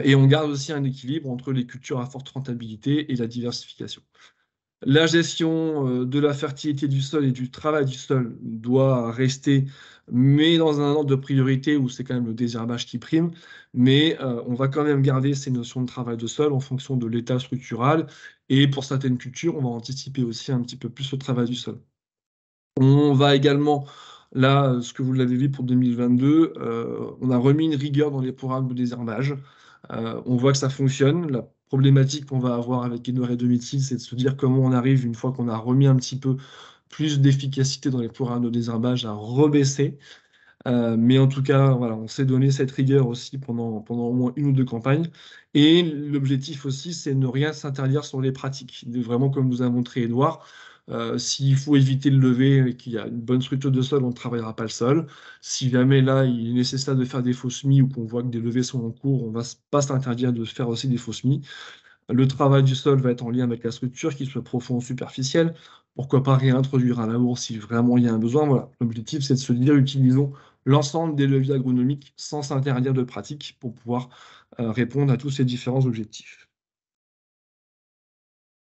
Et on garde aussi un équilibre entre les cultures à forte rentabilité et la diversification. La gestion de la fertilité du sol et du travail du sol doit rester, mais dans un ordre de priorité où c'est quand même le désherbage qui prime. Mais on va quand même garder ces notions de travail de sol en fonction de l'état structural. Et pour certaines cultures, on va anticiper aussi un petit peu plus le travail du sol. On va également, là, ce que vous l'avez vu pour 2022, on a remis une rigueur dans les programmes de désherbage. On voit que ça fonctionne. La problématique qu'on va avoir avec Edouard et Domitil, c'est de se dire comment on arrive, une fois qu'on a remis un petit peu plus d'efficacité dans les programmes de désherbage, à rebaisser. Mais en tout cas, voilà, on s'est donné cette rigueur aussi pendant au moins 1 ou 2 campagnes. Et l'objectif aussi, c'est de ne rien s'interdire sur les pratiques. Vraiment, comme nous a montré Edouard, s'il faut éviter le lever et qu'il y a une bonne structure de sol, on ne travaillera pas le sol. Si jamais là, il est nécessaire de faire des faux semis ou qu'on voit que des levées sont en cours, on ne va pas s'interdire de faire aussi des faux semis. Le travail du sol va être en lien avec la structure, qu'il soit profond ou superficiel. Pourquoi pas réintroduire un labour si vraiment il y a un besoin. Voilà. L'objectif, c'est de se dire, utilisons l'ensemble des leviers agronomiques sans s'interdire de pratique pour pouvoir répondre à tous ces différents objectifs.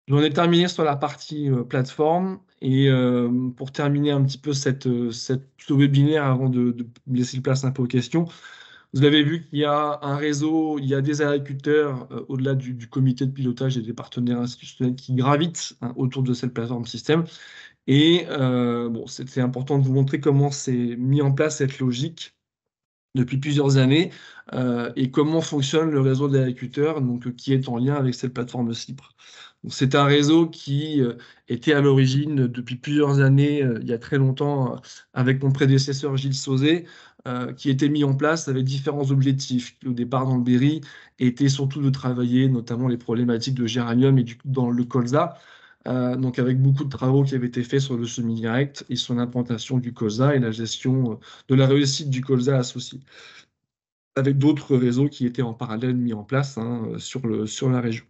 J'en ai terminé sur la partie plateforme et pour terminer un petit peu ce webinaire avant de laisser place un peu aux questions, vous avez vu qu'il y a un réseau, il y a des agriculteurs au-delà du comité de pilotage et des partenaires institutionnels qui gravitent autour de cette plateforme système. Et bon, c'était important de vous montrer comment c'est mis en place cette logique depuis plusieurs années et comment fonctionne le réseau d'agriculteurs qui est en lien avec cette plateforme CIPRE. C'est un réseau qui était à l'origine depuis plusieurs années, il y a très longtemps, avec mon prédécesseur Gilles Sauzet, qui était mis en place avec différents objectifs. Au départ, dans le Berry, était surtout de travailler notamment les problématiques de géranium et dans le colza, donc avec beaucoup de travaux qui avaient été faits sur le semi-direct et sur l'implantation du colza et la gestion de la réussite du colza associé, avec d'autres réseaux qui étaient en parallèle mis en place sur la région.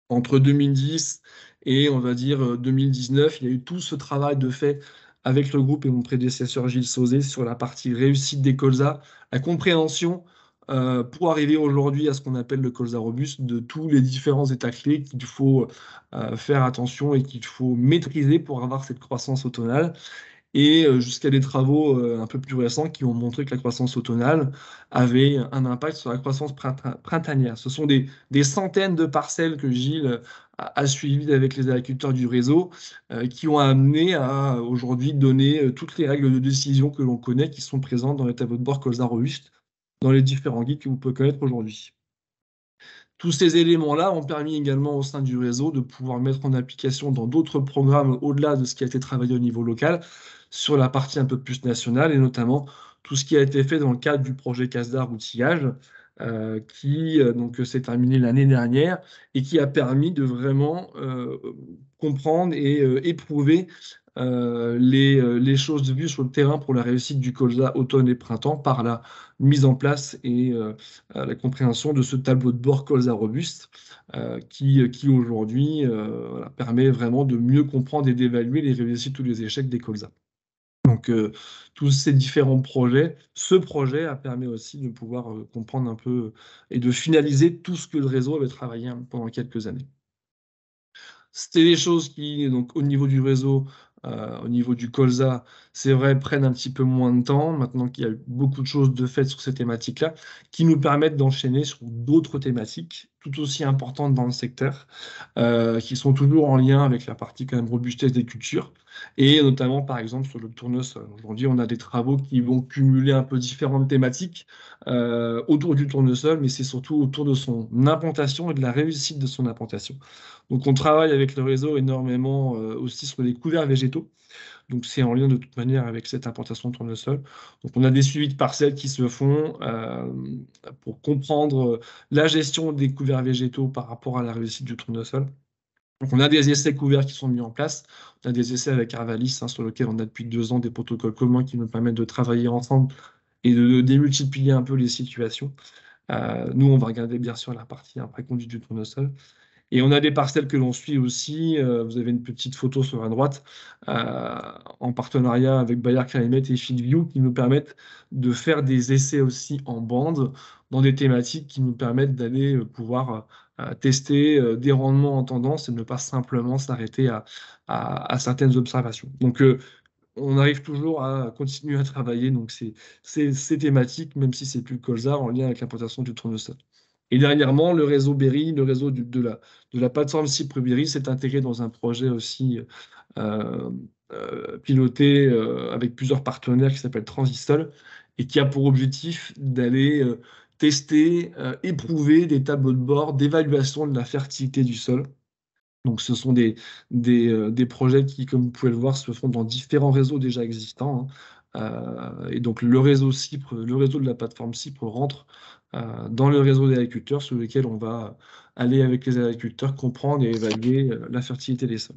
Entre 2010 et on va dire 2019, il y a eu tout ce travail de fait avec le groupe et mon prédécesseur Gilles Sauzet sur la partie réussite des colzas, la compréhension pour arriver aujourd'hui à ce qu'on appelle le colza robuste, de tous les différents états clés qu'il faut faire attention et qu'il faut maîtriser pour avoir cette croissance automnale. Et jusqu'à des travaux un peu plus récents qui ont montré que la croissance automnale avait un impact sur la croissance printanière. Ce sont des centaines de parcelles que Gilles a suivies avec les agriculteurs du réseau qui ont amené à aujourd'hui donner toutes les règles de décision que l'on connaît qui sont présentes dans les tableaux de bord colza robuste, dans les différents guides que vous pouvez connaître aujourd'hui. Tous ces éléments-là ont permis également au sein du réseau de pouvoir mettre en application dans d'autres programmes au-delà de ce qui a été travaillé au niveau local sur la partie un peu plus nationale et notamment tout ce qui a été fait dans le cadre du projet CASDAR outillage qui s'est terminé l'année dernière et qui a permis de vraiment comprendre et éprouver les choses vues sur le terrain pour la réussite du colza automne et printemps par la mise en place et la compréhension de ce tableau de bord colza robuste qui aujourd'hui permet vraiment de mieux comprendre et d'évaluer les réussites ou les échecs des colzas. Donc, tous ces différents projets, ce projet a permis aussi de pouvoir comprendre un peu et de finaliser tout ce que le réseau avait travaillé pendant quelques années. C'était des choses qui, donc, au niveau du réseau, au niveau du colza, c'est vrai, prennent un petit peu moins de temps, maintenant qu'il y a eu beaucoup de choses de fait sur ces thématiques-là, qui nous permettent d'enchaîner sur d'autres thématiques tout aussi importantes dans le secteur, qui sont toujours en lien avec la partie quand même robustesse des cultures, et notamment, par exemple, sur le tournesol. Aujourd'hui, on a des travaux qui vont cumuler un peu différentes thématiques autour du tournesol, mais c'est surtout autour de son implantation et de la réussite de son implantation. Donc, on travaille avec le réseau énormément aussi sur les couverts végétaux. Donc, c'est en lien de toute manière avec cette implantation de tournesol. Donc, on a des suivis de parcelles qui se font pour comprendre la gestion des couverts végétaux par rapport à la réussite du tournesol. Donc, on a des essais couverts qui sont mis en place. On a des essais avec Arvalis, sur lesquels on a depuis 2 ans des protocoles communs qui nous permettent de travailler ensemble et de démultiplier un peu les situations. Nous, on va regarder bien sûr la partie après conduite du tournesol. Et on a des parcelles que l'on suit aussi. Vous avez une petite photo sur la droite en partenariat avec Bayer Climate et Fieldview qui nous permettent de faire des essais aussi en bande dans des thématiques qui nous permettent d'aller pouvoir tester des rendements en tendance et ne pas simplement s'arrêter à certaines observations. Donc, on arrive toujours à continuer à travailler donc ces thématiques, même si c'est plus le colza, en lien avec l'implantation du tournesol. Et dernièrement, le réseau Berry, le réseau de la plateforme Cypre Berry, s'est intégré dans un projet aussi euh, piloté avec plusieurs partenaires qui s'appelle Transistol et qui a pour objectif d'aller tester, éprouver des tableaux de bord d'évaluation de la fertilité du sol. Donc, ce sont des projets qui, comme vous pouvez le voir, se font dans différents réseaux déjà existants, hein. Et donc, le réseau Cypre, le réseau de la plateforme Cypre rentre dans le réseau des agriculteurs sur lequel on va aller avec les agriculteurs comprendre et évaluer la fertilité des sols.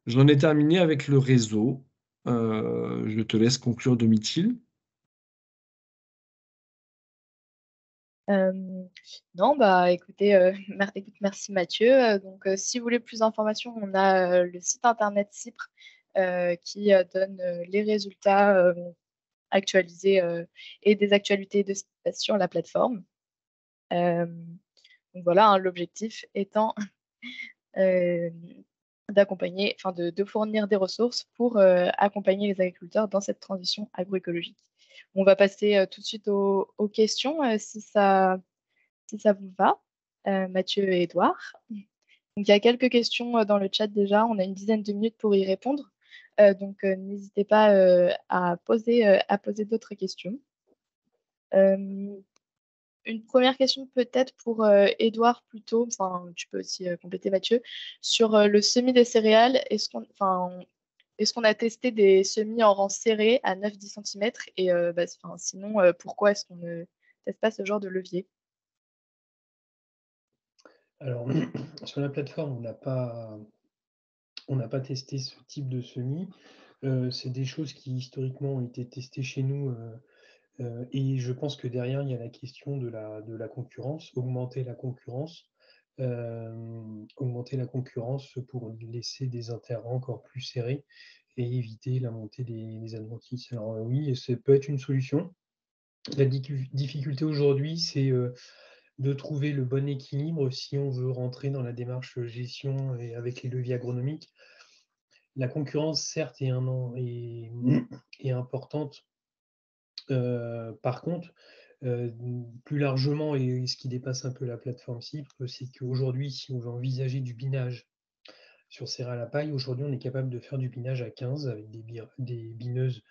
J'en ai terminé avec le réseau. Je te laisse conclure, Domitil. Non, bah écoutez, merci Mathieu. Donc, si vous voulez plus d'informations, on a le site internet Cypre qui donne les résultats actualisés et des actualités de ce qui se passe sur la plateforme. Donc voilà, hein, l'objectif étant euh, d'accompagner, enfin de fournir des ressources pour accompagner les agriculteurs dans cette transition agroécologique. On va passer tout de suite aux questions, si ça vous va, Mathieu et Edouard. Donc, il y a quelques questions dans le chat déjà. On a une dizaine de minutes pour y répondre. Donc, n'hésitez pas à poser d'autres questions. Une première question peut-être pour Edouard plutôt, enfin, tu peux aussi compléter Mathieu, sur le semis des céréales. Est-ce qu'on a testé des semis en rang serré à 9-10 cm? Et sinon, pourquoi est-ce qu'on ne teste pas ce genre de levier? Alors, sur la plateforme, on n'a pas testé ce type de semis. C'est des choses qui historiquement ont été testées chez nous. Et je pense que derrière, il y a la question de la concurrence, augmenter la concurrence pour laisser des interrangs encore plus serrés et éviter la montée des adventices. Alors oui, et ça peut être une solution. La difficulté aujourd'hui, c'est de trouver le bon équilibre si on veut rentrer dans la démarche gestion et avec les leviers agronomiques. La concurrence, certes, est importante. Par contre, plus largement, et ce qui dépasse un peu la plateforme Cypre, c'est qu'aujourd'hui, si on veut envisager du binage sur céréales à paille, aujourd'hui, on est capable de faire du binage à 15 avec des bineuses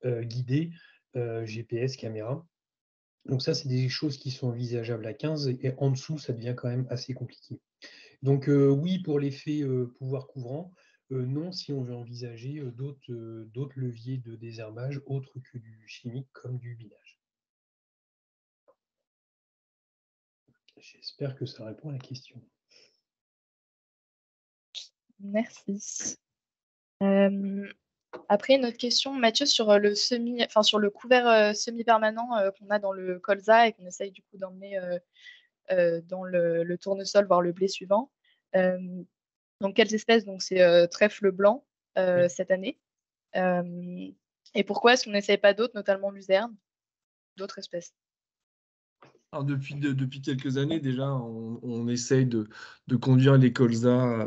guidées, GPS, caméra. Donc ça, c'est des choses qui sont envisageables à 15 et en dessous, ça devient quand même assez compliqué. Donc oui, pour l'effet pouvoir couvrant, non, si on veut envisager d'autres leviers de désherbage autres que du chimique comme du binage. J'espère que ça répond à la question. Merci. Après, une autre question, Mathieu, sur sur le couvert semi-permanent qu'on a dans le colza et qu'on essaye du coup d'emmener dans le tournesol, voire le blé suivant. Donc, quelles espèces? Donc, c'est trèfle blanc Oui. cette année. Et pourquoi est-ce qu'on n'essaye pas d'autres, notamment luzerne, d'autres espèces? Alors depuis quelques années déjà, on essaye de conduire les colzas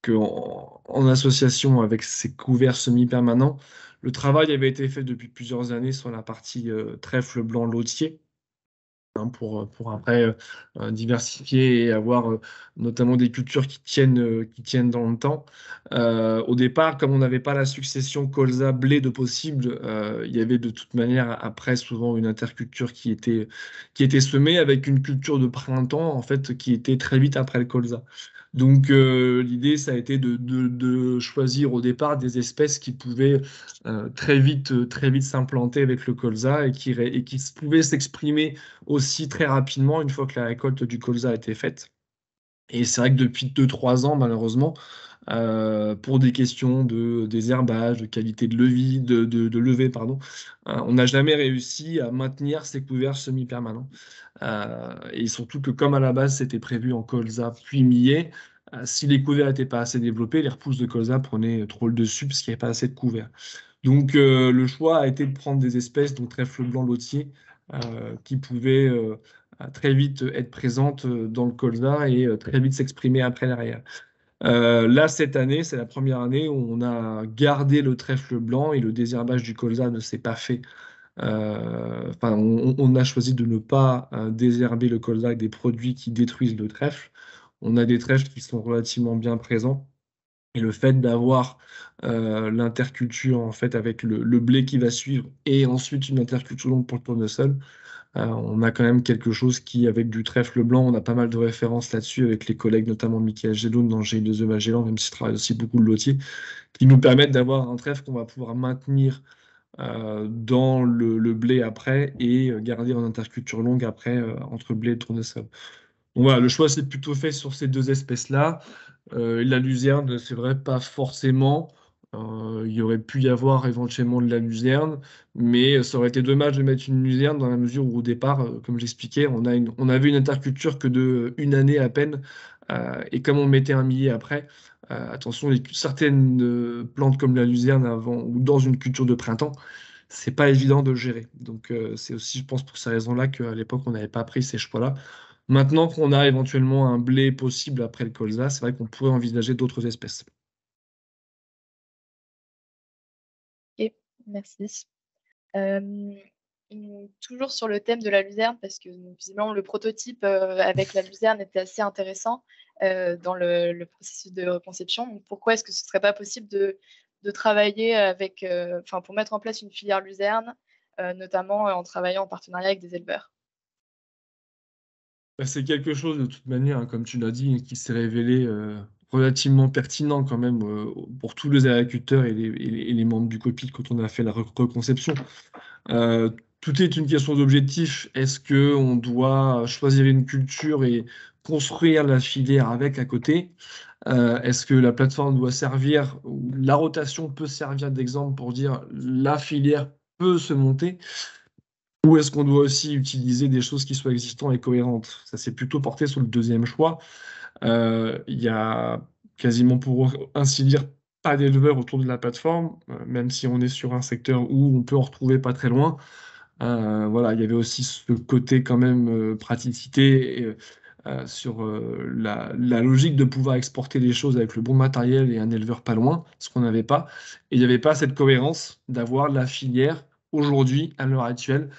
en association avec ces couverts semi-permanents. Le travail avait été fait depuis plusieurs années sur la partie trèfle blanc lotier, pour après diversifier et avoir notamment des cultures qui tiennent dans le temps. Au départ, comme on n'avait pas la succession colza-blé de possible, il y avait de toute manière après souvent une interculture qui était semée avec une culture de printemps en fait qui était très vite après le colza. Donc l'idée, ça a été de choisir au départ des espèces qui pouvaient très vite s'implanter avec le colza et qui pouvaient s'exprimer aussi très rapidement une fois que la récolte du colza a été faite. Et c'est vrai que depuis 2-3 ans, malheureusement, pour des questions de désherbage, de qualité de levée, pardon, on n'a jamais réussi à maintenir ces couverts semi-permanents. Et surtout que comme à la base c'était prévu en colza puis millet, si les couverts n'étaient pas assez développés, les repousses de colza prenaient trop le dessus parce qu'il n'y avait pas assez de couverts. Donc le choix a été de prendre des espèces, donc trèfle blanc lotier, qui pouvaient très vite être présentes dans le colza et très vite s'exprimer après derrière. Là, cette année, c'est la première année où on a gardé le trèfle blanc et le désherbage du colza ne s'est pas fait. Enfin, on a choisi de ne pas désherber le colza avec des produits qui détruisent le trèfle. On a des trèfles qui sont relativement bien présents. Et le fait d'avoir l'interculture en fait avec le blé qui va suivre et ensuite une interculture longue pour le tournesol, on a quand même quelque chose qui, avec du trèfle blanc, on a pas mal de références là-dessus avec les collègues, notamment Michael Geloun dans GI2E Magellan, même s'il travaille aussi beaucoup le lotier, qui nous permettent d'avoir un trèfle qu'on va pouvoir maintenir dans le blé après et garder en interculture longue après entre blé et tournesol. Donc voilà, le choix s'est plutôt fait sur ces deux espèces-là. La luzerne, c'est vrai, pas forcément. Il y aurait pu y avoir éventuellement de la luzerne, mais ça aurait été dommage de mettre une luzerne dans la mesure où au départ, comme j'expliquais, on avait une interculture que de une année à peine, et comme on mettait un millet après, attention, certaines plantes comme la luzerne avant ou dans une culture de printemps, c'est pas évident de le gérer. Donc c'est aussi, je pense, pour ces raisons-là qu'à l'époque on n'avait pas pris ces choix-là. Maintenant qu'on a éventuellement un blé possible après le colza, c'est vrai qu'on pourrait envisager d'autres espèces. Ok, merci. Toujours sur le thème de la luzerne, parce que visiblement le prototype avec la luzerne était assez intéressant dans le processus de conception. Donc, pourquoi est-ce que ce ne serait pas possible de travailler avec, pour mettre en place une filière luzerne, notamment en travaillant en partenariat avec des éleveurs? Bah, c'est quelque chose de toute manière, hein, comme tu l'as dit, qui s'est révélé relativement pertinent quand même pour tous les agriculteurs et les membres du COPIT quand on a fait la reconception. Tout est une question d'objectif. Est-ce qu'on doit choisir une culture et construire la filière avec à côté? Est-ce que la plateforme doit servir, ou la rotation peut servir d'exemple pour dire la filière peut se monter? Ou est-ce qu'on doit aussi utiliser des choses qui soient existantes et cohérentes? Ça s'est plutôt porté sur le deuxième choix. Il y a quasiment pour ainsi dire pas d'éleveurs autour de la plateforme, même si on est sur un secteur où on peut en retrouver pas très loin. Voilà, il y avait aussi ce côté quand même praticité sur la logique de pouvoir exporter les choses avec le bon matériel et un éleveur pas loin, ce qu'on n'avait pas. Et il n'y avait pas cette cohérence d'avoir la filière aujourd'hui, à l'heure actuelle,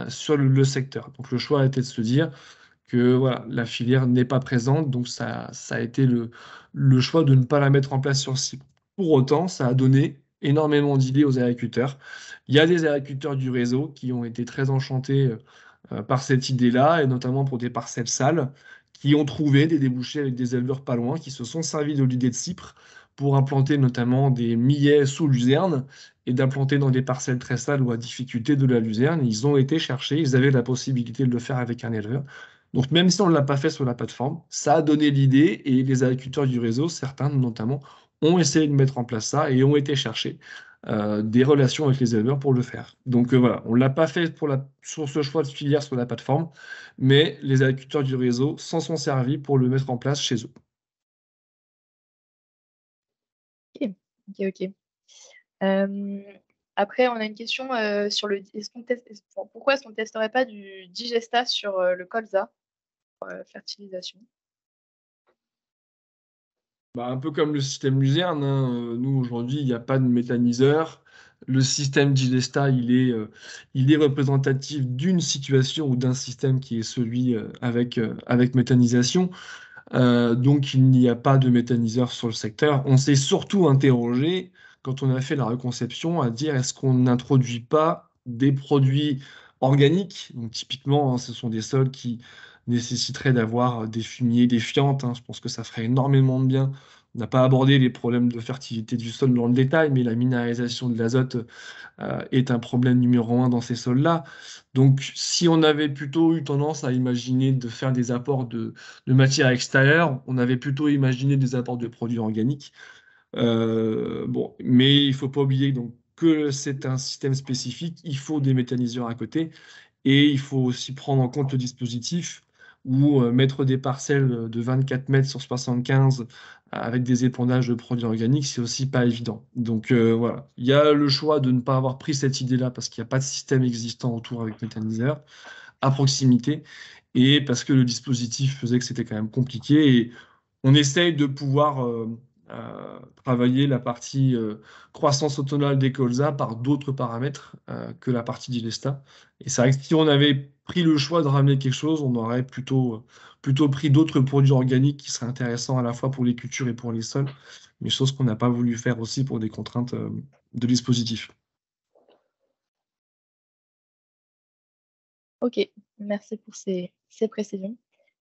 sur le secteur. Donc le choix a été de se dire que voilà, la filière n'est pas présente, donc ça a été le choix de ne pas la mettre en place sur site. Pour autant, ça a donné énormément d'idées aux agriculteurs. Il y a des agriculteurs du réseau qui ont été très enchantés par cette idée-là, et notamment pour des parcelles sales, qui ont trouvé des débouchés avec des éleveurs pas loin, qui se sont servis de l'idée de Cypre pour implanter notamment des millets sous luzerne et d'implanter dans des parcelles très sales ou à difficulté de la luzerne. Ils ont été chercher, ils avaient la possibilité de le faire avec un éleveur. Donc même si on ne l'a pas fait sur la plateforme, ça a donné l'idée et les agriculteurs du réseau, certains notamment, ont essayé de mettre en place ça et ont été chercher des relations avec les éleveurs pour le faire. Donc voilà, on ne l'a pas fait sur ce choix de filière sur la plateforme, mais les agriculteurs du réseau s'en sont servis pour le mettre en place chez eux. Ok, ok, ok. Après, on a une question sur le. Pourquoi est-ce qu'on ne testerait pas du digestat sur le colza pour fertilisation? Un peu comme le système Luzerne, hein. Nous, aujourd'hui, il n'y a pas de méthaniseur. Le système Digesta, il est représentatif d'une situation ou d'un système qui est celui avec méthanisation. Donc, il n'y a pas de méthaniseur sur le secteur. On s'est surtout interrogé, quand on a fait la reconception, à dire est-ce qu'on n'introduit pas des produits organiques? Donc, typiquement, hein, ce sont des sols qui nécessiteraient d'avoir des fumiers, des fientes, hein. Je pense que ça ferait énormément de bien. On n'a pas abordé les problèmes de fertilité du sol dans le détail, mais la minéralisation de l'azote est un problème numéro un dans ces sols-là. Donc, si on avait plutôt eu tendance à imaginer de faire des apports de matière extérieure, on avait plutôt imaginé des apports de produits organiques. Bon, mais il ne faut pas oublier donc, que c'est un système spécifique, il faut des méthaniseurs à côté, et il faut aussi prendre en compte le dispositif ou mettre des parcelles de 24 mètres sur 75 avec des épandages de produits organiques, c'est aussi pas évident. Donc voilà, il y a le choix de ne pas avoir pris cette idée-là parce qu'il n'y a pas de système existant autour avec méthaniseur à proximité et parce que le dispositif faisait que c'était quand même compliqué. Et on essaye de pouvoir travailler la partie croissance automnale des colzas par d'autres paramètres que la partie d'Ilesta. Et c'est vrai que si on avait pris le choix de ramener quelque chose, on aurait plutôt pris d'autres produits organiques qui seraient intéressants à la fois pour les cultures et pour les sols, mais chose qu'on n'a pas voulu faire aussi pour des contraintes de dispositif. Ok, merci pour ces précisions.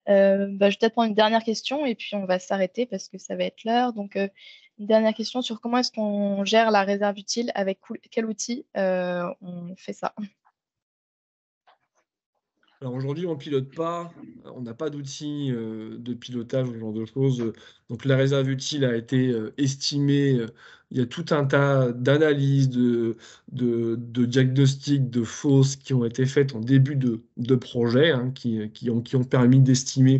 Je vais peut-être prendre une dernière question et puis on va s'arrêter parce que ça va être l'heure. Donc, une dernière question sur comment est-ce qu'on gère la réserve utile, avec quel outil on fait ça? Alors aujourd'hui, on pilote pas, on n'a pas d'outils de pilotage, ce genre de choses. Donc la réserve utile a été estimée. Il y a tout un tas d'analyses, de diagnostics, de fausses qui ont été faites en début de projet, hein, qui ont permis d'estimer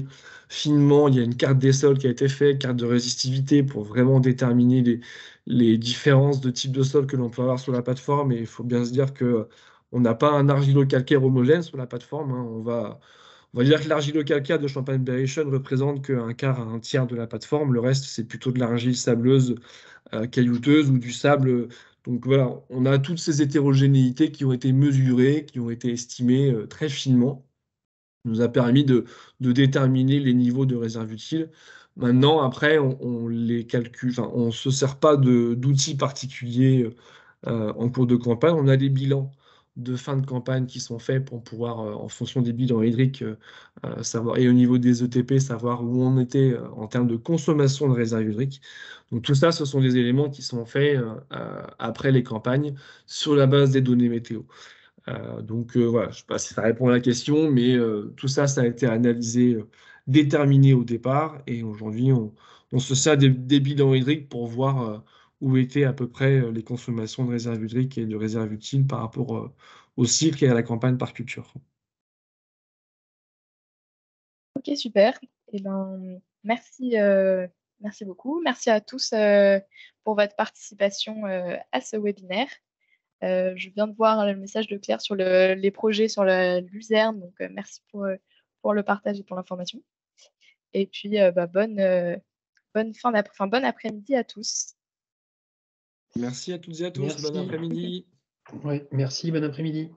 finement. Il y a une carte des sols qui a été faite, carte de résistivité pour vraiment déterminer les différences de type de sol que l'on peut avoir sur la plateforme. Et il faut bien se dire que on n'a pas un argilo-calcaire homogène sur la plateforme, hein. On va dire que l'argilo-calcaire de Champagne Berrichon représente qu'un quart à un tiers de la plateforme. Le reste, c'est plutôt de l'argile sableuse, caillouteuse ou du sable. Donc voilà, on a toutes ces hétérogénéités qui ont été mesurées, qui ont été estimées très finement. Ça nous a permis de déterminer les niveaux de réserve utile. Maintenant, après, on les calcule, enfin, on ne se sert pas d'outils particuliers en cours de campagne. On a des bilans de fin de campagne qui sont faits pour pouvoir, en fonction des bilans hydriques, savoir, et au niveau des ETP, savoir où on était en termes de consommation de réserve hydrique. Donc tout ça, ce sont des éléments qui sont faits après les campagnes sur la base des données météo. Donc voilà, je ne sais pas si ça répond à la question, mais tout ça, ça a été analysé, déterminé au départ, et aujourd'hui, on se sert des bilans hydriques pour voir où étaient à peu près les consommations de réserve hydrique et de réserve utile par rapport au cycle et à la campagne par culture. Ok, super. Eh ben, merci, merci beaucoup. Merci à tous pour votre participation à ce webinaire. Je viens de voir le message de Claire sur les projets sur la Luzerne, donc merci pour le partage et pour l'information. Et puis, bonne après-midi à tous. Merci à toutes et à tous. Merci. Bon après-midi. Ouais, merci, bon après-midi.